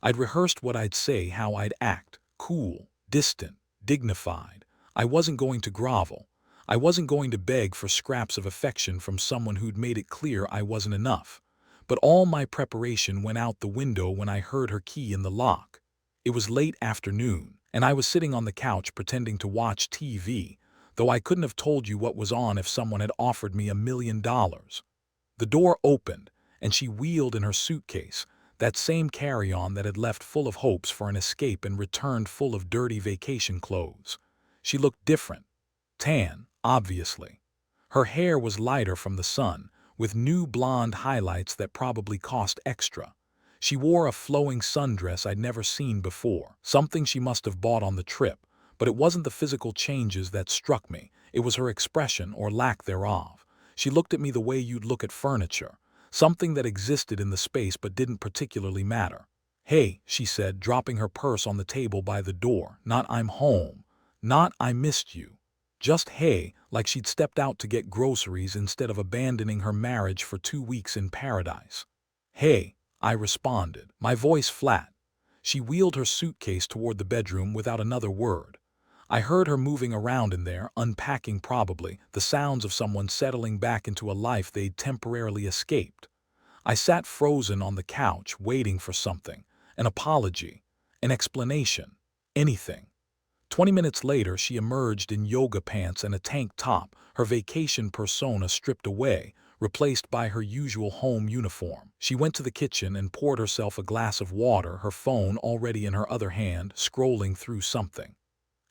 I'd rehearsed what I'd say, how I'd act, cool, distant, dignified. I wasn't going to grovel. I wasn't going to beg for scraps of affection from someone who'd made it clear I wasn't enough. But all my preparation went out the window when I heard her key in the lock. It was late afternoon, and I was sitting on the couch pretending to watch TV, though I couldn't have told you what was on if someone had offered me $1 million. The door opened, and she wheeled in her suitcase, that same carry-on that had left full of hopes for an escape and returned full of dirty vacation clothes. She looked different. Tan, obviously. Her hair was lighter from the sun, with new blonde highlights that probably cost extra. She wore a flowing sundress I'd never seen before, something she must have bought on the trip, but it wasn't the physical changes that struck me, it was her expression or lack thereof. She looked at me the way you'd look at furniture, something that existed in the space but didn't particularly matter. "Hey," she said, dropping her purse on the table by the door, not "I'm home," not "I missed you." Just hey, like she'd stepped out to get groceries instead of abandoning her marriage for 2 weeks in paradise. "Hey," I responded, my voice flat. She wheeled her suitcase toward the bedroom without another word. I heard her moving around in there, unpacking probably, the sounds of someone settling back into a life they'd temporarily escaped. I sat frozen on the couch, waiting for something, an apology, an explanation, anything. 20 minutes later, she emerged in yoga pants and a tank top, her vacation persona stripped away, replaced by her usual home uniform. She went to the kitchen and poured herself a glass of water, her phone already in her other hand, scrolling through something.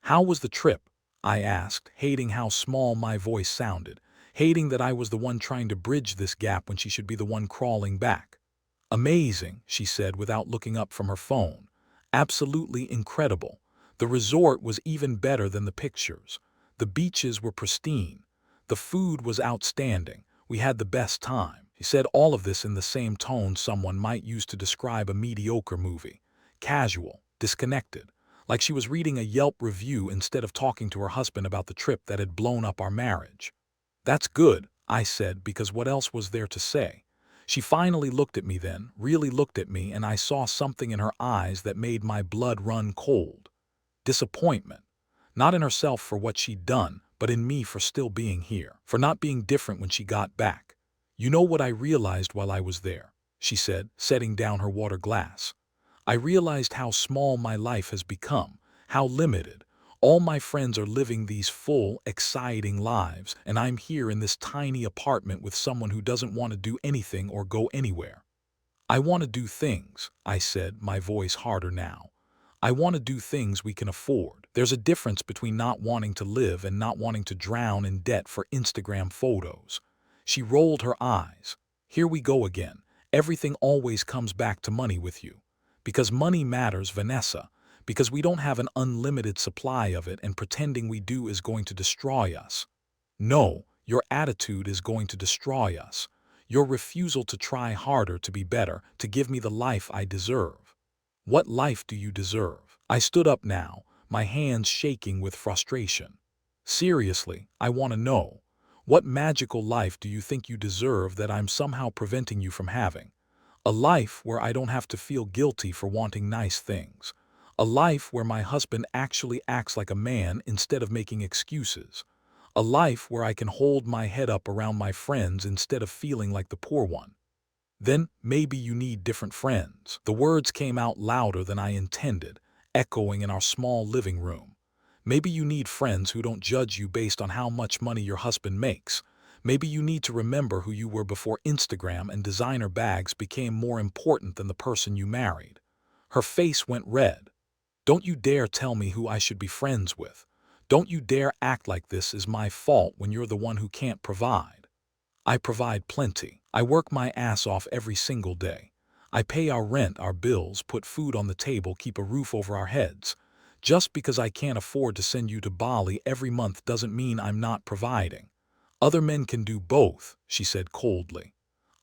"How was the trip?" I asked, hating how small my voice sounded, hating that I was the one trying to bridge this gap when she should be the one crawling back. "Amazing," she said without looking up from her phone. "Absolutely incredible. The resort was even better than the pictures. The beaches were pristine. The food was outstanding. We had the best time." She said all of this in the same tone someone might use to describe a mediocre movie. Casual, disconnected, like she was reading a Yelp review instead of talking to her husband about the trip that had blown up our marriage. "That's good," I said, because what else was there to say? She finally looked at me then, really looked at me, and I saw something in her eyes that made my blood run cold. Disappointment. Not in herself for what she'd done, but in me for still being here, for not being different when she got back. "You know what I realized while I was there," she said, setting down her water glass. "I realized how small my life has become, how limited. All my friends are living these full, exciting lives, and I'm here in this tiny apartment with someone who doesn't want to do anything or go anywhere." "I want to do things," I said, my voice harder now. "I want to do things we can afford. There's a difference between not wanting to live and not wanting to drown in debt for Instagram photos." She rolled her eyes. "Here we go again. Everything always comes back to money with you. Because money matters, Vanessa. Because we don't have an unlimited supply of it, and pretending we do is going to destroy us. No, your attitude is going to destroy us. Your refusal to try harder, to be better, to give me the life I deserve." "What life do you deserve?" I stood up now, my hands shaking with frustration. "Seriously, I want to know. What magical life do you think you deserve that I'm somehow preventing you from having? A life where I don't have to feel guilty for wanting nice things. A life where my husband actually acts like a man instead of making excuses. A life where I can hold my head up around my friends instead of feeling like the poor one." "Then maybe you need different friends." The words came out louder than I intended, echoing in our small living room. "Maybe you need friends who don't judge you based on how much money your husband makes. Maybe you need to remember who you were before Instagram and designer bags became more important than the person you married." Her face went red. "Don't you dare tell me who I should be friends with. Don't you dare act like this is my fault when you're the one who can't provide. I provide plenty. I work my ass off every single day. I pay our rent, our bills, put food on the table, keep a roof over our heads. Just because I can't afford to send you to Bali every month doesn't mean I'm not providing. Other men can do both," she said coldly.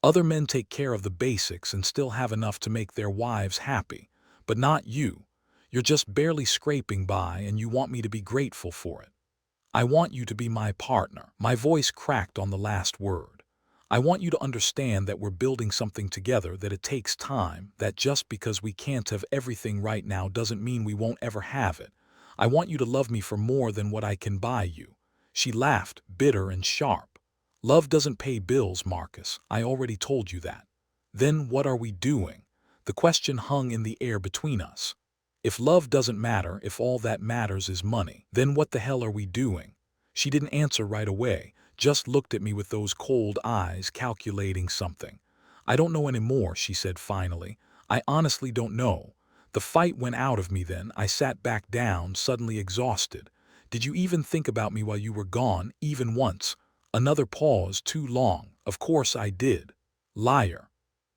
"Other men take care of the basics and still have enough to make their wives happy. But not you. You're just barely scraping by, and you want me to be grateful for it. I want you to be my partner." My voice cracked on the last word. "I want you to understand that we're building something together, that it takes time, that just because we can't have everything right now doesn't mean we won't ever have it. I want you to love me for more than what I can buy you." She laughed, bitter and sharp. Love doesn't pay bills, Marcus. I already told you that. Then what are we doing? The question hung in the air between us. If love doesn't matter, if all that matters is money, then what the hell are we doing? She didn't answer right away, just looked at me with those cold eyes, calculating something. I don't know anymore, she said finally. I honestly don't know. The fight went out of me then. I sat back down, suddenly exhausted. Did you even think about me while you were gone, even once? Another pause, too long. Of course I did. Liar.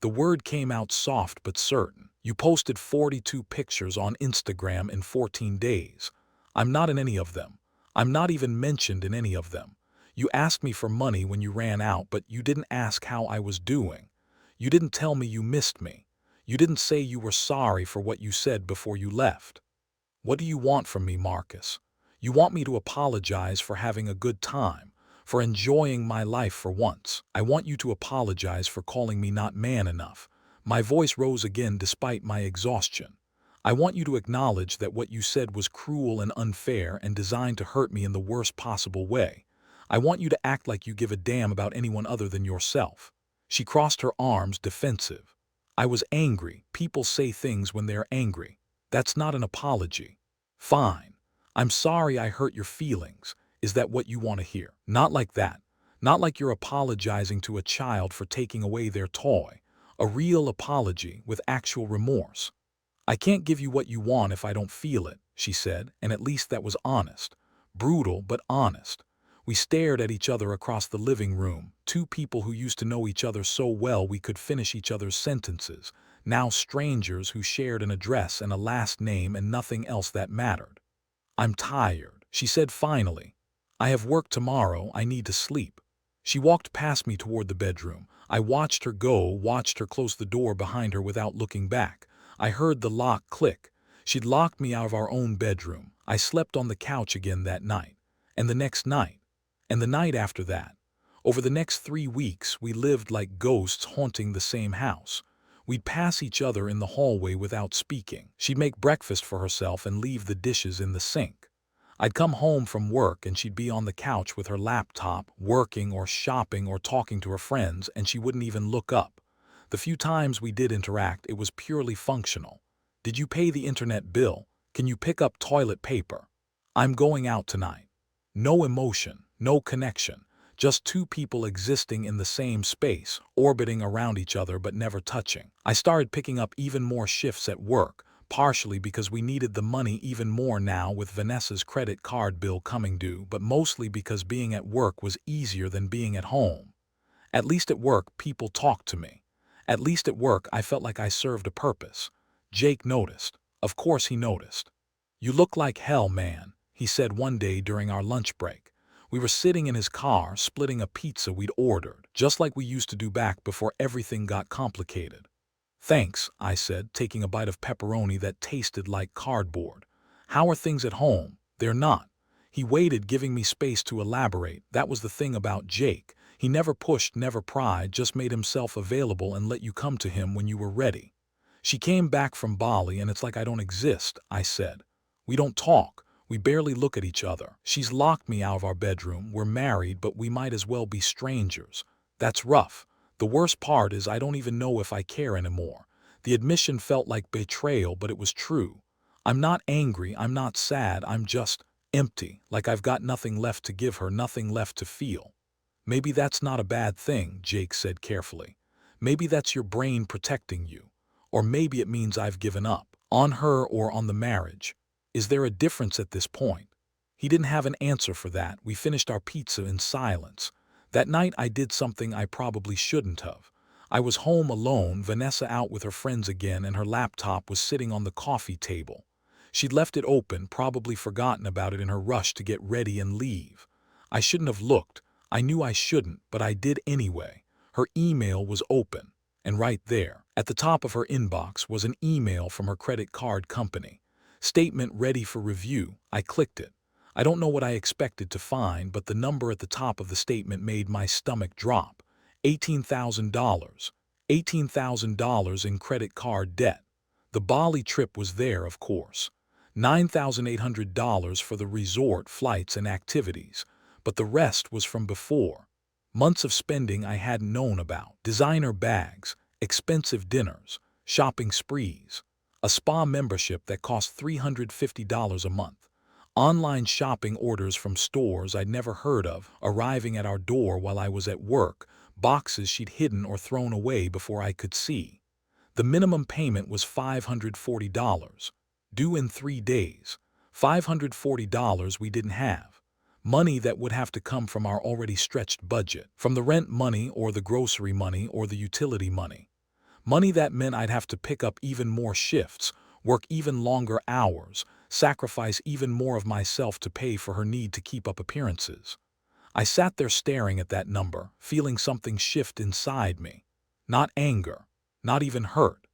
The word came out soft but certain. You posted 42 pictures on Instagram in 14 days. I'm not in any of them. I'm not even mentioned in any of them. You asked me for money when you ran out, but you didn't ask how I was doing. You didn't tell me you missed me. You didn't say you were sorry for what you said before you left. What do you want from me, Marcus? You want me to apologize for having a good time, for enjoying my life for once. I want you to apologize for calling me not man enough. My voice rose again despite my exhaustion. I want you to acknowledge that what you said was cruel and unfair and designed to hurt me in the worst possible way. I want you to act like you give a damn about anyone other than yourself. She crossed her arms, defensive. I was angry. People say things when they're angry. That's not an apology. Fine. I'm sorry I hurt your feelings. Is that what you want to hear? Not like that. Not like you're apologizing to a child for taking away their toy. A real apology with actual remorse. I can't give you what you want if I don't feel it, she said, and at least that was honest. Brutal, but honest. We stared at each other across the living room, two people who used to know each other so well we could finish each other's sentences, now strangers who shared an address and a last name and nothing else that mattered. I'm tired, she said finally. I have work tomorrow, I need to sleep. She walked past me toward the bedroom. I watched her go, watched her close the door behind her without looking back. I heard the lock click. She'd locked me out of our own bedroom. I slept on the couch again that night. And the next night. And the night after that. Over the next 3 weeks, we lived like ghosts haunting the same house. We'd pass each other in the hallway without speaking. She'd make breakfast for herself and leave the dishes in the sink. I'd come home from work and she'd be on the couch with her laptop, working or shopping or talking to her friends, and she wouldn't even look up. The few times we did interact, it was purely functional. Did you pay the internet bill? Can you pick up toilet paper? I'm going out tonight. No emotion, no connection, just two people existing in the same space, orbiting around each other but never touching. I started picking up even more shifts at work, partially because we needed the money even more now with Vanessa's credit card bill coming due, but mostly because being at work was easier than being at home. At least at work, people talked to me. At least at work, I felt like I served a purpose. Jake noticed. Of course he noticed. You look like hell, man, he said one day during our lunch break. We were sitting in his car, splitting a pizza we'd ordered, just like we used to do back before everything got complicated. Thanks, I said, taking a bite of pepperoni that tasted like cardboard. How are things at home? They're not. He waited, giving me space to elaborate. That was the thing about Jake. He never pushed, never pried, just made himself available and let you come to him when you were ready. She came back from Bali and it's like I don't exist, I said. We don't talk. We barely look at each other. She's locked me out of our bedroom. We're married, but we might as well be strangers. That's rough. The worst part is I don't even know if I care anymore. The admission felt like betrayal, but it was true. I'm not angry, I'm not sad, I'm just empty, like I've got nothing left to give her, nothing left to feel. Maybe that's not a bad thing, Jake said carefully. Maybe that's your brain protecting you. Or maybe it means I've given up, on her or on the marriage. Is there a difference at this point? He didn't have an answer for that. We finished our pizza in silence. That night I did something I probably shouldn't have. I was home alone, Vanessa out with her friends again, and her laptop was sitting on the coffee table. She'd left it open, probably forgotten about it in her rush to get ready and leave. I shouldn't have looked. I knew I shouldn't, but I did anyway. Her email was open, and right there, at the top of her inbox, was an email from her credit card company. Statement ready for review. I clicked it. I don't know what I expected to find, but the number at the top of the statement made my stomach drop. $18,000. $18,000 in credit card debt. The Bali trip was there, of course. $9,800 for the resort, flights, and activities. but the rest was from before. Months of spending I hadn't known about. Designer bags, expensive dinners, shopping sprees, a spa membership that cost $350 a month, online shopping orders from stores I'd never heard of arriving at our door while I was at work, boxes she'd hidden or thrown away before I could see. The minimum payment was $540, due in 3 days. $540 we didn't have. Money that would have to come from our already stretched budget, from the rent money or the grocery money or the utility money. Money that meant I'd have to pick up even more shifts, work even longer hours, sacrifice even more of myself to pay for her need to keep up appearances. I sat there staring at that number, feeling something shift inside me. Not anger, not even hurt,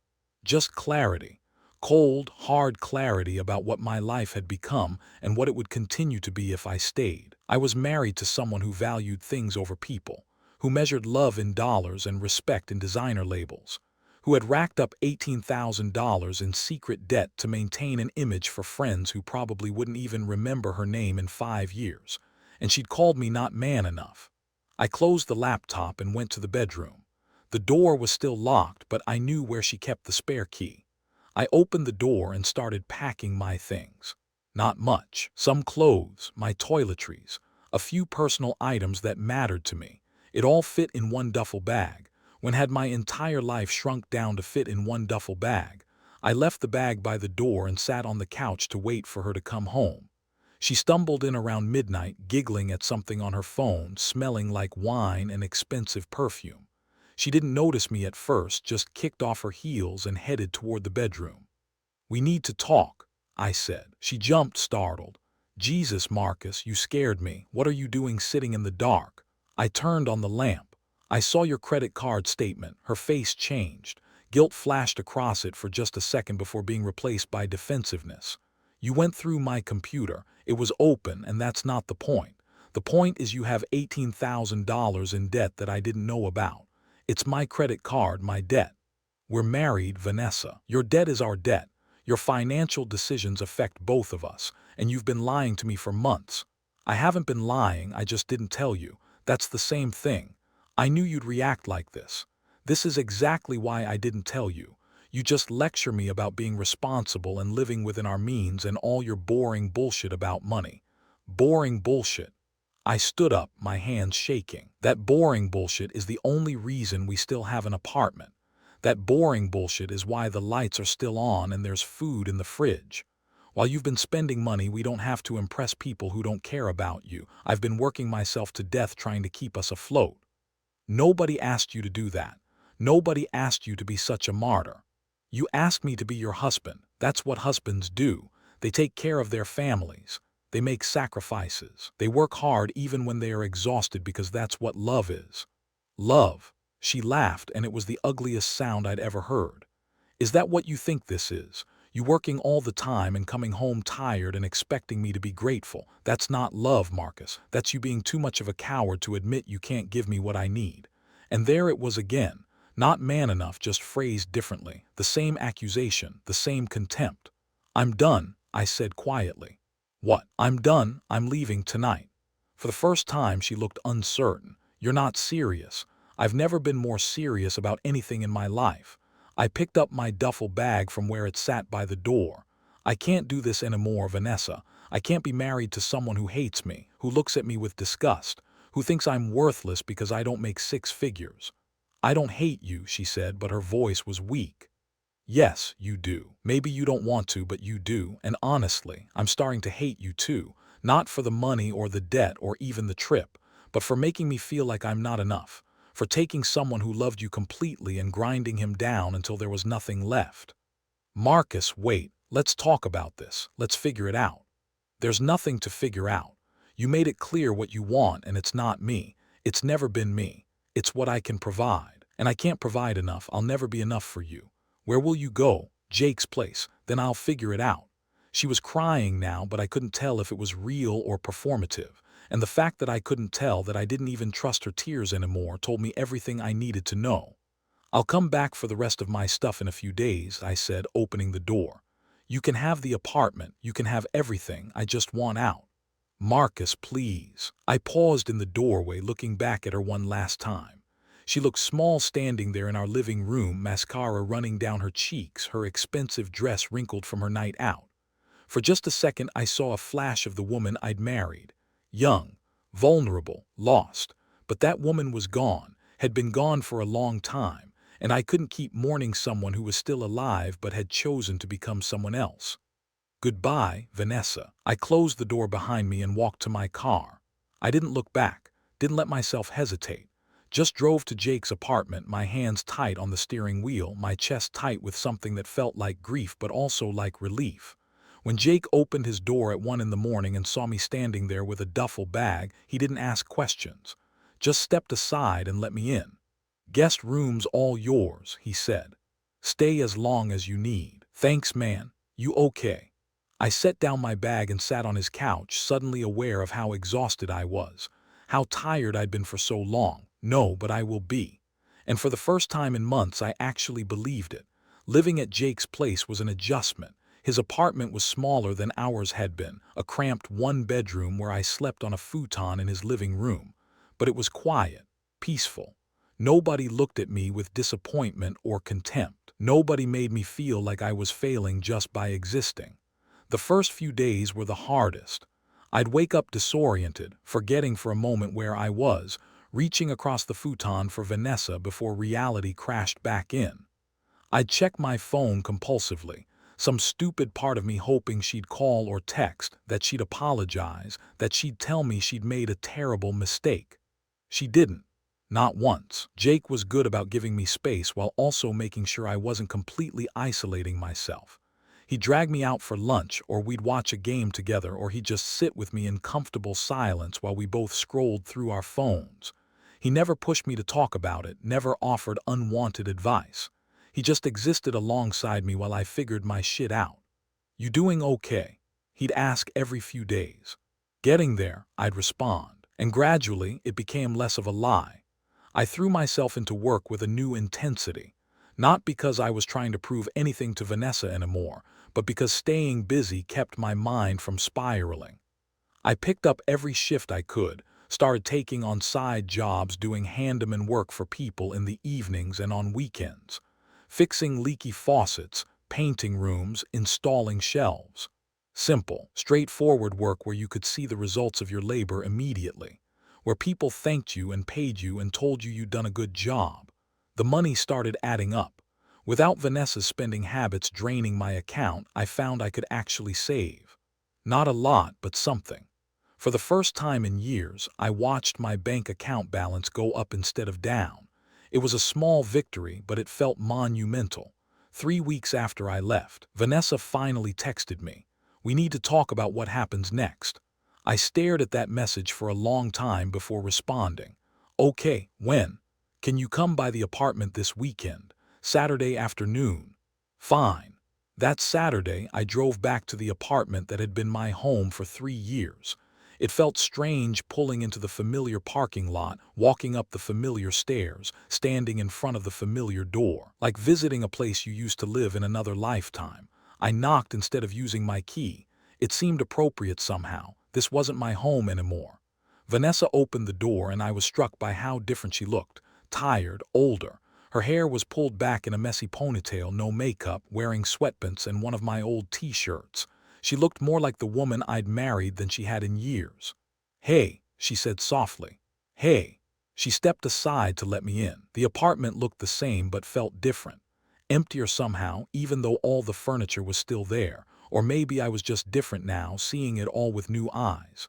just clarity. Cold, hard clarity about what my life had become and what it would continue to be if I stayed. I was married to someone who valued things over people, who measured love in dollars and respect in designer labels, who had racked up $18,000 in secret debt to maintain an image for friends who probably wouldn't even remember her name in 5 years, and she'd called me not man enough. I closed the laptop and went to the bedroom. The door was still locked, but I knew where she kept the spare key. I opened the door and started packing my things. Not much. Some clothes, my toiletries, a few personal items that mattered to me. It all fit in one duffel bag. When had my entire life shrunk down to fit in one duffel bag? I left the bag by the door and sat on the couch to wait for her to come home. She stumbled in around midnight, giggling at something on her phone, smelling like wine and expensive perfume. She didn't notice me at first, just kicked off her heels and headed toward the bedroom. "We need to talk," I said. She jumped, startled. "Jesus, Marcus, you scared me. What are you doing sitting in the dark?" I turned on the lamp. "I saw your credit card statement." Her face changed. Guilt flashed across it for just a second before being replaced by defensiveness. "You went through my computer. It was open, and that's not the point. The point is you have $18,000 in debt that I didn't know about. It's my credit card, my debt. We're married, Vanessa. Your debt is our debt. Your financial decisions affect both of us, and you've been lying to me for months." "I haven't been lying, I just didn't tell you. That's the same thing. I knew you'd react like this. This is exactly why I didn't tell you. You just lecture me about being responsible and living within our means and all your boring bullshit about money." Boring bullshit. I stood up, my hands shaking. "That boring bullshit is the only reason we still have an apartment. That boring bullshit is why the lights are still on and there's food in the fridge. While you've been spending money, we don't have to impress people who don't care about you. I've been working myself to death trying to keep us afloat. Nobody asked you to do that. Nobody asked you to be such a martyr. You asked me to be your husband. That's what husbands do. They take care of their families. They make sacrifices. They work hard even when they are exhausted because that's what love is." "Love." She laughed, and it was the ugliest sound I'd ever heard. "Is that what you think this is? You working all the time and coming home tired and expecting me to be grateful? That's not love, Marcus. That's you being too much of a coward to admit you can't give me what I need." And there it was again. Not man enough, just phrased differently. The same accusation, the same contempt. "I'm done," I said quietly. "What?" "I'm done. I'm leaving tonight." For the first time she looked uncertain. "You're not serious." I've never been more serious about anything in my life. I picked up my duffel bag from where it sat by the door. "I can't do this anymore, Vanessa. I can't be married to someone who hates me, who looks at me with disgust, who thinks I'm worthless because I don't make 6 figures. "I don't hate you," she said, but her voice was weak. "Yes, you do. Maybe you don't want to, but you do. And honestly, I'm starting to hate you too. Not for the money or the debt or even the trip, but for making me feel like I'm not enough. For taking someone who loved you completely and grinding him down until there was nothing left." "Marcus, wait. Let's talk about this. Let's figure it out." "There's nothing to figure out. You made it clear what you want, and it's not me. It's never been me. It's what I can provide. And I can't provide enough. I'll never be enough for you. Where will you go?" "Jake's place. Then I'll figure it out." She was crying now, but I couldn't tell if it was real or performative. And the fact that I couldn't tell, that I didn't even trust her tears anymore, told me everything I needed to know. "I'll come back for the rest of my stuff in a few days," I said, opening the door. "You can have the apartment. You can have everything. I just want out." Marcus, please. I paused in the doorway, looking back at her one last time. She looked small standing there in our living room, mascara running down her cheeks, her expensive dress wrinkled from her night out. For just a second I saw a flash of the woman I'd married. Young, vulnerable, lost. But that woman was gone, had been gone for a long time, and I couldn't keep mourning someone who was still alive but had chosen to become someone else. Goodbye, Vanessa. I closed the door behind me and walked to my car. I didn't look back, didn't let myself hesitate. Just drove to Jake's apartment, my hands tight on the steering wheel, my chest tight with something that felt like grief but also like relief. When Jake opened his door at 1 in the morning and saw me standing there with a duffel bag, he didn't ask questions. Just stepped aside and let me in. "Guest room's all yours," he said. "Stay as long as you need." "Thanks, man. You okay?" I set down my bag and sat on his couch, suddenly aware of how exhausted I was, how tired I'd been for so long. No, but I will be. And for the first time in months, I actually believed it. Living at Jake's place was an adjustment. His apartment was smaller than ours had been, a cramped one-bedroom where I slept on a futon in his living room. But it was quiet, peaceful. Nobody looked at me with disappointment or contempt. Nobody made me feel like I was failing just by existing. The first few days were the hardest. I'd wake up disoriented, forgetting for a moment where I was, reaching across the futon for Vanessa before reality crashed back in. I'd check my phone compulsively, some stupid part of me hoping she'd call or text, that she'd apologize, that she'd tell me she'd made a terrible mistake. She didn't. Not once. Jake was good about giving me space while also making sure I wasn't completely isolating myself. He'd drag me out for lunch, or we'd watch a game together, or he'd just sit with me in comfortable silence while we both scrolled through our phones. He never pushed me to talk about it, never offered unwanted advice. He just existed alongside me while I figured my shit out. "You doing okay?" He'd ask every few days. "Getting there," I'd respond. And gradually, it became less of a lie. I threw myself into work with a new intensity. Not because I was trying to prove anything to Vanessa anymore, but because staying busy kept my mind from spiraling. I picked up every shift I could, started taking on side jobs, doing handyman work for people in the evenings and on weekends, fixing leaky faucets, painting rooms, installing shelves. Simple, straightforward work where you could see the results of your labor immediately, where people thanked you and paid you and told you you'd done a good job. The money started adding up. Without Vanessa's spending habits draining my account, I found I could actually save. Not a lot, but something. For the first time in years, I watched my bank account balance go up instead of down. It was a small victory, but it felt monumental. 3 weeks after I left, Vanessa finally texted me. "We need to talk about what happens next." I stared at that message for a long time before responding. "Okay, when? Can you come by the apartment this weekend? Saturday afternoon?" "Fine." That Saturday, I drove back to the apartment that had been my home for 3 years. It felt strange pulling into the familiar parking lot, walking up the familiar stairs, standing in front of the familiar door, like visiting a place you used to live in another lifetime. I knocked instead of using my key. It seemed appropriate somehow. This wasn't my home anymore. Vanessa opened the door and I was struck by how different she looked. Tired, older. Her hair was pulled back in a messy ponytail, no makeup, wearing sweatpants and one of my old t-shirts. She looked more like the woman I'd married than she had in years. "Hey," she said softly. "Hey." She stepped aside to let me in. The apartment looked the same but felt different. Emptier somehow, even though all the furniture was still there. Or maybe I was just different now, seeing it all with new eyes.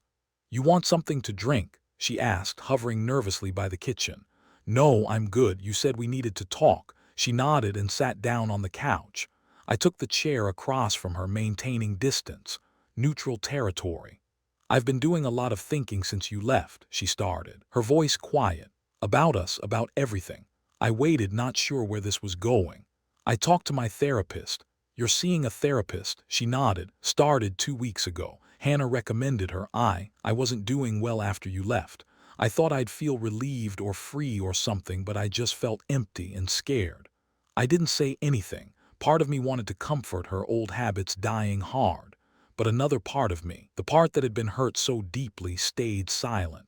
"You want something to drink?" she asked, hovering nervously by the kitchen. "No, I'm good. You said we needed to talk." She nodded and sat down on the couch. I took the chair across from her, maintaining distance. Neutral territory. "I've been doing a lot of thinking since you left," she started, her voice quiet. "About us, about everything." I waited, not sure where this was going. "I talked to my therapist." "You're seeing a therapist?" She nodded. "Started 2 weeks ago. Hannah recommended her. I wasn't doing well after you left. I thought I'd feel relieved or free or something, but I just felt empty and scared." I didn't say anything. Part of me wanted to comfort her, old habits dying hard. but another part of me, the part that had been hurt so deeply, stayed silent.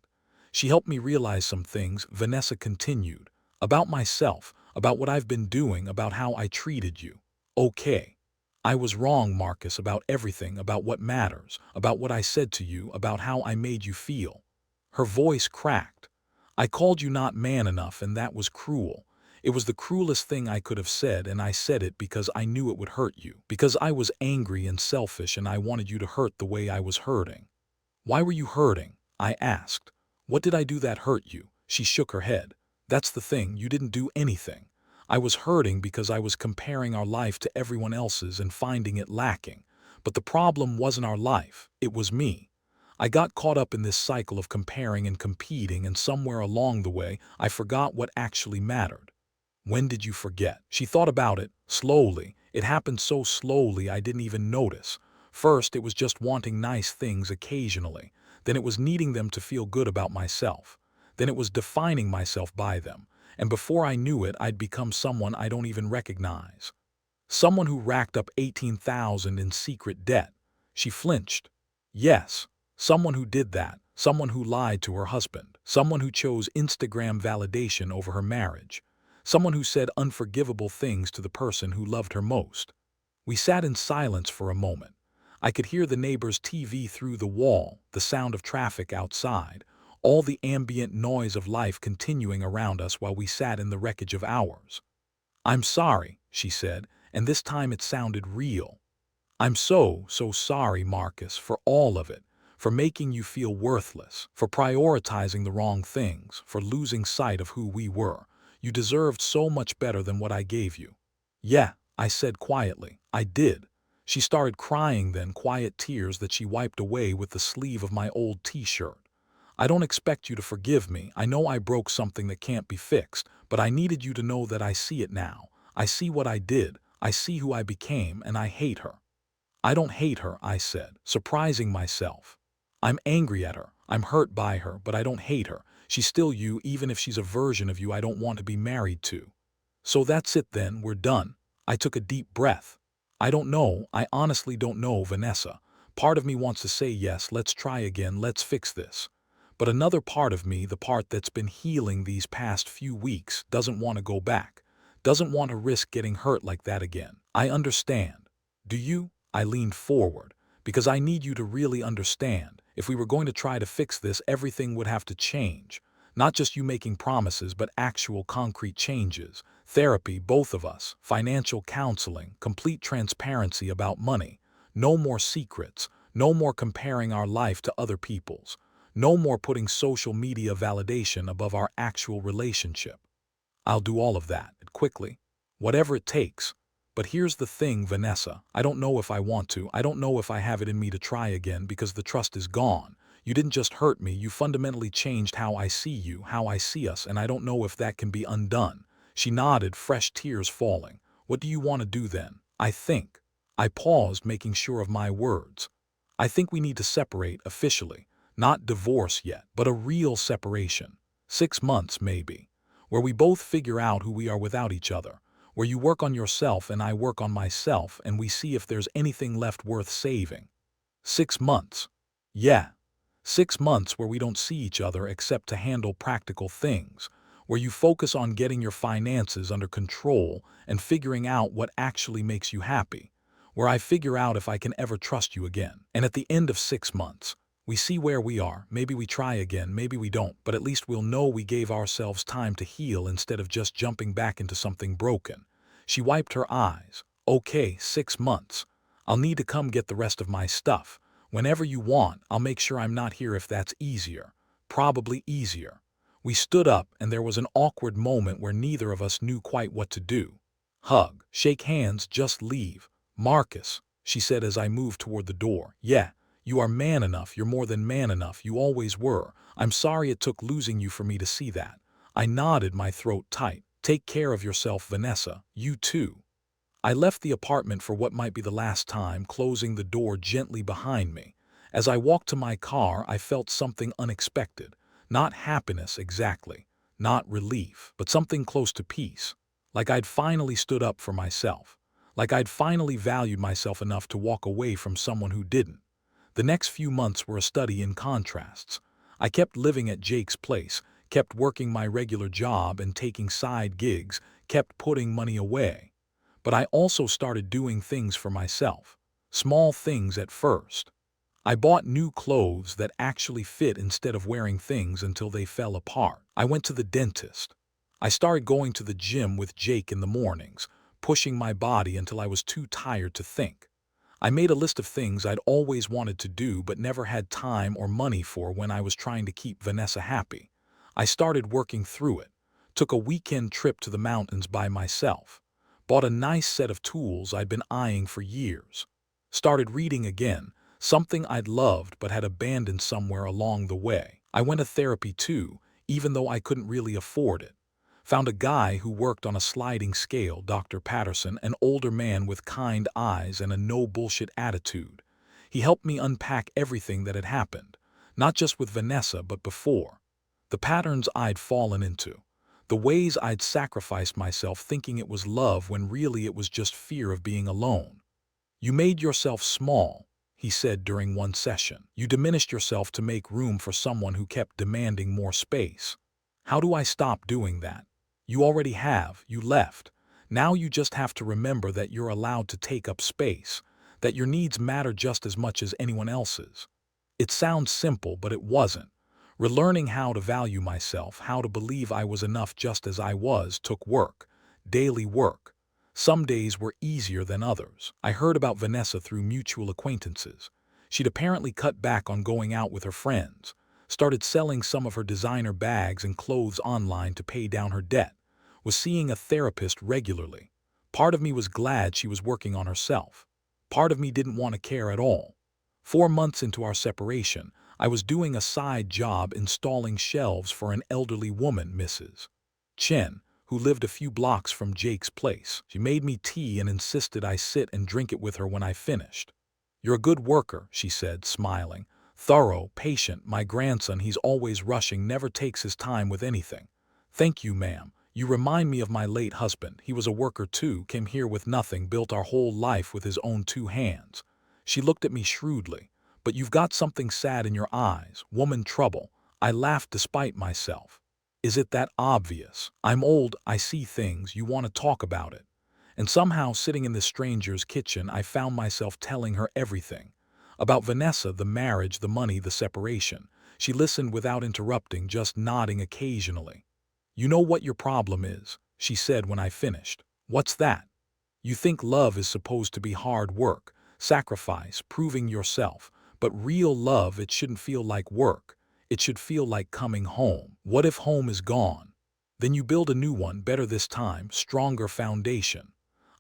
She helped me realize some things, Vanessa continued, about myself, about what I've been doing, about how I treated you. Okay. I was wrong, Marcus, about everything, about what matters, about what I said to you, about how I made you feel. Her voice cracked. I called you not man enough, and that was cruel. It was the cruelest thing I could have said, and I said it because I knew it would hurt you, because I was angry and selfish and I wanted you to hurt the way I was hurting. Why were you hurting? I asked. What did I do that hurt you? She shook her head. That's the thing, you didn't do anything. I was hurting because I was comparing our life to everyone else's and finding it lacking. But the problem wasn't our life, it was me. I got caught up in this cycle of comparing and competing, and somewhere along the way, I forgot what actually mattered. When did you forget? She thought about it, slowly. It happened so slowly I didn't even notice. First, it was just wanting nice things occasionally. Then it was needing them to feel good about myself. Then it was defining myself by them. And before I knew it, I'd become someone I don't even recognize. Someone who racked up 18,000 in secret debt. She flinched. Yes, someone who did that. Someone who lied to her husband. Someone who chose Instagram validation over her marriage. Someone who said unforgivable things to the person who loved her most. We sat in silence for a moment. I could hear the neighbor's TV through the wall, the sound of traffic outside, all the ambient noise of life continuing around us while we sat in the wreckage of ours. I'm sorry, she said, and this time it sounded real. I'm so sorry, Marcus, for all of it, for making you feel worthless, for prioritizing the wrong things, for losing sight of who we were. You deserved so much better than what I gave you. Yeah, I said quietly, I did. She started crying then, quiet tears that she wiped away with the sleeve of my old t-shirt. I don't expect you to forgive me. I know I broke something that can't be fixed, but I needed you to know that I see it now. I see what I did. I see who I became, and I hate her. I don't hate her, I said, surprising myself. I'm angry at her. I'm hurt by her, but I don't hate her. She's still you, even if she's a version of you I don't want to be married to. So that's it then, we're done. I took a deep breath. I don't know, I honestly don't know, Vanessa. Part of me wants to say yes, let's try again, let's fix this. But another part of me, the part that's been healing these past few weeks, doesn't want to go back. Doesn't want to risk getting hurt like that again. I understand. Do you? I leaned forward. Because I need you to really understand. If we were going to try to fix this, everything would have to change. Not just you making promises, but actual concrete changes. Therapy, both of us. Financial counseling. Complete transparency about money. No more secrets. No more comparing our life to other people's. No more putting social media validation above our actual relationship. I'll do all of that, quickly. Whatever it takes. But here's the thing, Vanessa. I don't know if I want to. I don't know if I have it in me to try again, because the trust is gone. You didn't just hurt me. You fundamentally changed how I see you, how I see us, and I don't know if that can be undone. She nodded, fresh tears falling. What do you want to do then? I think. I paused, making sure of my words. I think we need to separate officially. Not divorce yet, but a real separation. 6 months, maybe. Where we both figure out who we are without each other. Where you work on yourself and I work on myself, and we see if there's anything left worth saving. 6 months. Yeah. 6 months where we don't see each other except to handle practical things. Where you focus on getting your finances under control and figuring out what actually makes you happy. Where I figure out if I can ever trust you again. And at the end of 6 months, we see where we are. Maybe we try again, maybe we don't, but at least we'll know we gave ourselves time to heal instead of just jumping back into something broken. She wiped her eyes. Okay, 6 months. I'll need to come get the rest of my stuff. Whenever you want, I'll make sure I'm not here if that's easier. Probably easier. We stood up, and there was an awkward moment where neither of us knew quite what to do. Hug, shake hands, just leave. Marcus, she said as I moved toward the door. Yeah. You are man enough, you're more than man enough, you always were. I'm sorry it took losing you for me to see that. I nodded, my throat tight. Take care of yourself, Vanessa. You too. I left the apartment for what might be the last time, closing the door gently behind me. As I walked to my car, I felt something unexpected. Not happiness exactly, not relief, but something close to peace. Like I'd finally stood up for myself. like I'd finally valued myself enough to walk away from someone who didn't. The next few months were a study in contrasts. I kept living at Jake's place, kept working my regular job and taking side gigs, kept putting money away. But I also started doing things for myself. Small things at first. I bought new clothes that actually fit instead of wearing things until they fell apart. I went to the dentist. I started going to the gym with Jake in the mornings, pushing my body until I was too tired to think. I made a list of things I'd always wanted to do but never had time or money for when I was trying to keep Vanessa happy. I started working through it, took a weekend trip to the mountains by myself, bought a nice set of tools I'd been eyeing for years, started reading again, something I'd loved but had abandoned somewhere along the way. I went to therapy too, even though I couldn't really afford it. Found a guy who worked on a sliding scale, Dr. Patterson, an older man with kind eyes and a no-bullshit attitude. He helped me unpack everything that had happened, not just with Vanessa but before. The patterns I'd fallen into, the ways I'd sacrificed myself thinking it was love when really it was just fear of being alone. You made yourself small, he said during one session. You diminished yourself to make room for someone who kept demanding more space. How do I stop doing that? You already have, you left. Now you just have to remember that you're allowed to take up space, that your needs matter just as much as anyone else's. It sounds simple, but it wasn't. Relearning how to value myself, how to believe I was enough just as I was, took work, daily work. Some days were easier than others. I heard about Vanessa through mutual acquaintances. She'd apparently cut back on going out with her friends, started selling some of her designer bags and clothes online to pay down her debt, was seeing a therapist regularly. Part of me was glad she was working on herself. Part of me didn't want to care at all. 4 months into our separation, I was doing a side job installing shelves for an elderly woman, Mrs. Chen, who lived a few blocks from Jake's place. She made me tea and insisted I sit and drink it with her when I finished. "You're a good worker," she said, smiling. "Thorough, patient. My grandson, he's always rushing, never takes his time with anything." "Thank you, ma'am. You remind me of my late husband. He was a worker too, came here with nothing, built our whole life with his own 2 hands. She looked at me shrewdly. "But you've got something sad in your eyes, woman trouble." I laughed despite myself. "Is it that obvious? I'm old, I see things, you want to talk about it." And somehow, sitting in this stranger's kitchen, I found myself telling her everything. About Vanessa, the marriage, the money, the separation. She listened without interrupting, just nodding occasionally. "You know what your problem is," she said when I finished. "What's that?" "You think love is supposed to be hard work, sacrifice, proving yourself. But real love, it shouldn't feel like work. It should feel like coming home. What if home is gone? Then you build a new one, better this time, stronger foundation."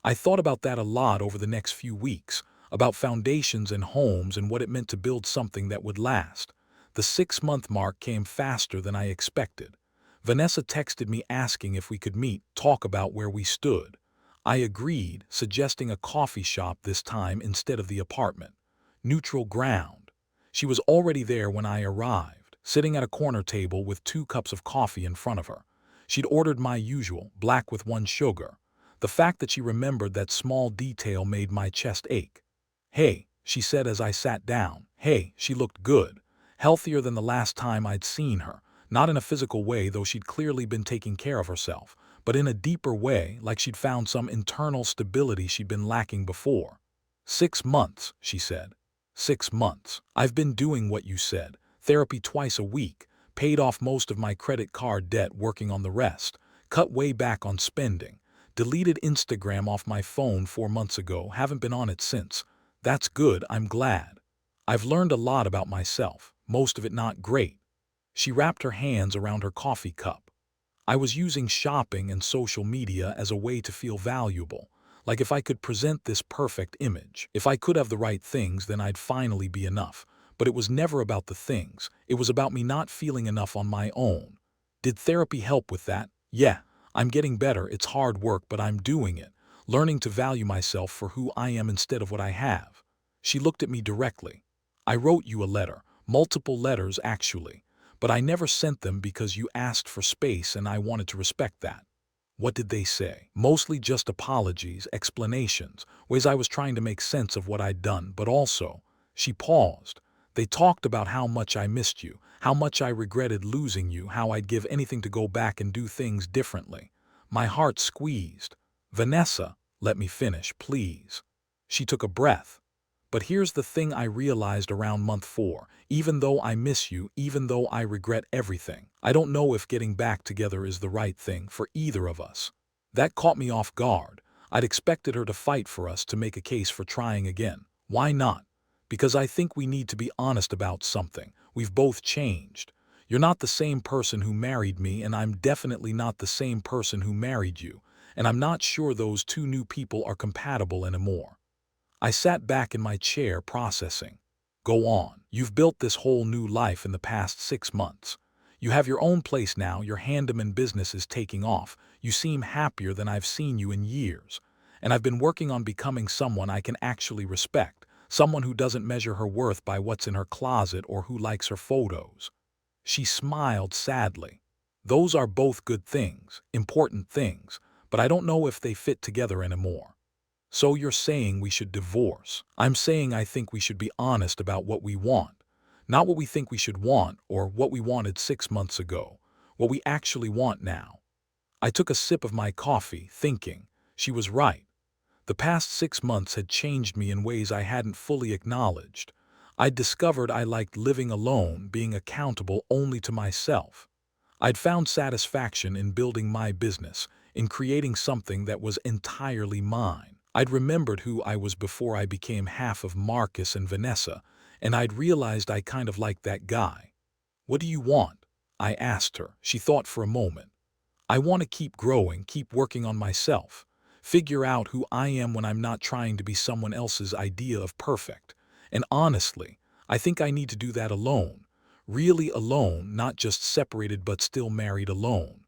I thought about that a lot over the next few weeks, about foundations and homes and what it meant to build something that would last. The 6-month mark came faster than I expected. Vanessa texted me asking if we could meet, talk about where we stood. I agreed, suggesting a coffee shop this time instead of the apartment. Neutral ground. She was already there when I arrived, sitting at a corner table with 2 cups of coffee in front of her. She'd ordered my usual, black with 1 sugar. The fact that she remembered that small detail made my chest ache. "Hey," she said as I sat down. Hey, she looked good. Healthier than the last time I'd seen her. Not in a physical way, though she'd clearly been taking care of herself, but in a deeper way, like she'd found some internal stability she'd been lacking before. "6 months," she said. 6 months. I've been doing what you said. Therapy twice a week. Paid off most of my credit card debt, working on the rest. Cut way back on spending. Deleted Instagram off my phone 4 months ago. Haven't been on it since. That's good, I'm glad. I've learned a lot about myself. Most of it not great." She wrapped her hands around her coffee cup. "I was using shopping and social media as a way to feel valuable. Like if I could present this perfect image, if I could have the right things, then I'd finally be enough. But it was never about the things. It was about me not feeling enough on my own." Did therapy help with that? Yeah, I'm getting better. It's hard work, but I'm doing it. Learning to value myself for who I am instead of what I have. She looked at me directly. "I wrote you a letter, multiple letters actually. But I never sent them because you asked for space and I wanted to respect that." What did they say? Mostly just apologies, explanations, ways I was trying to make sense of what I'd done, but also, she paused. They talked about how much I missed you, how much I regretted losing you, how I'd give anything to go back and do things differently. My heart squeezed. Vanessa, let me finish, please. She took a breath. But here's the thing I realized around month 4. Even though I miss you, even though I regret everything, I don't know if getting back together is the right thing for either of us. That caught me off guard. I'd expected her to fight for us, to make a case for trying again. Why not? Because I think we need to be honest about something. We've both changed. You're not the same person who married me, and I'm definitely not the same person who married you. And I'm not sure those two new people are compatible anymore. I sat back in my chair, processing. Go on. You've built this whole new life in the past 6 months. You have your own place now, your handyman business is taking off. You seem happier than I've seen you in years. And I've been working on becoming someone I can actually respect, someone who doesn't measure her worth by what's in her closet or who likes her photos. She smiled sadly. Those are both good things, important things, but I don't know if they fit together anymore. So you're saying we should divorce. I'm saying I think we should be honest about what we want. Not what we think we should want or what we wanted 6 months ago. What we actually want now. I took a sip of my coffee, thinking. She was right. The past 6 months had changed me in ways I hadn't fully acknowledged. I'd discovered I liked living alone, being accountable only to myself. I'd found satisfaction in building my business, in creating something that was entirely mine. I'd remembered who I was before I became half of Marcus and Vanessa, and I'd realized I kind of liked that guy. What do you want? I asked her. She thought for a moment. I want to keep growing, keep working on myself, figure out who I am when I'm not trying to be someone else's idea of perfect. And honestly, I think I need to do that alone. Really alone, not just separated but still married alone.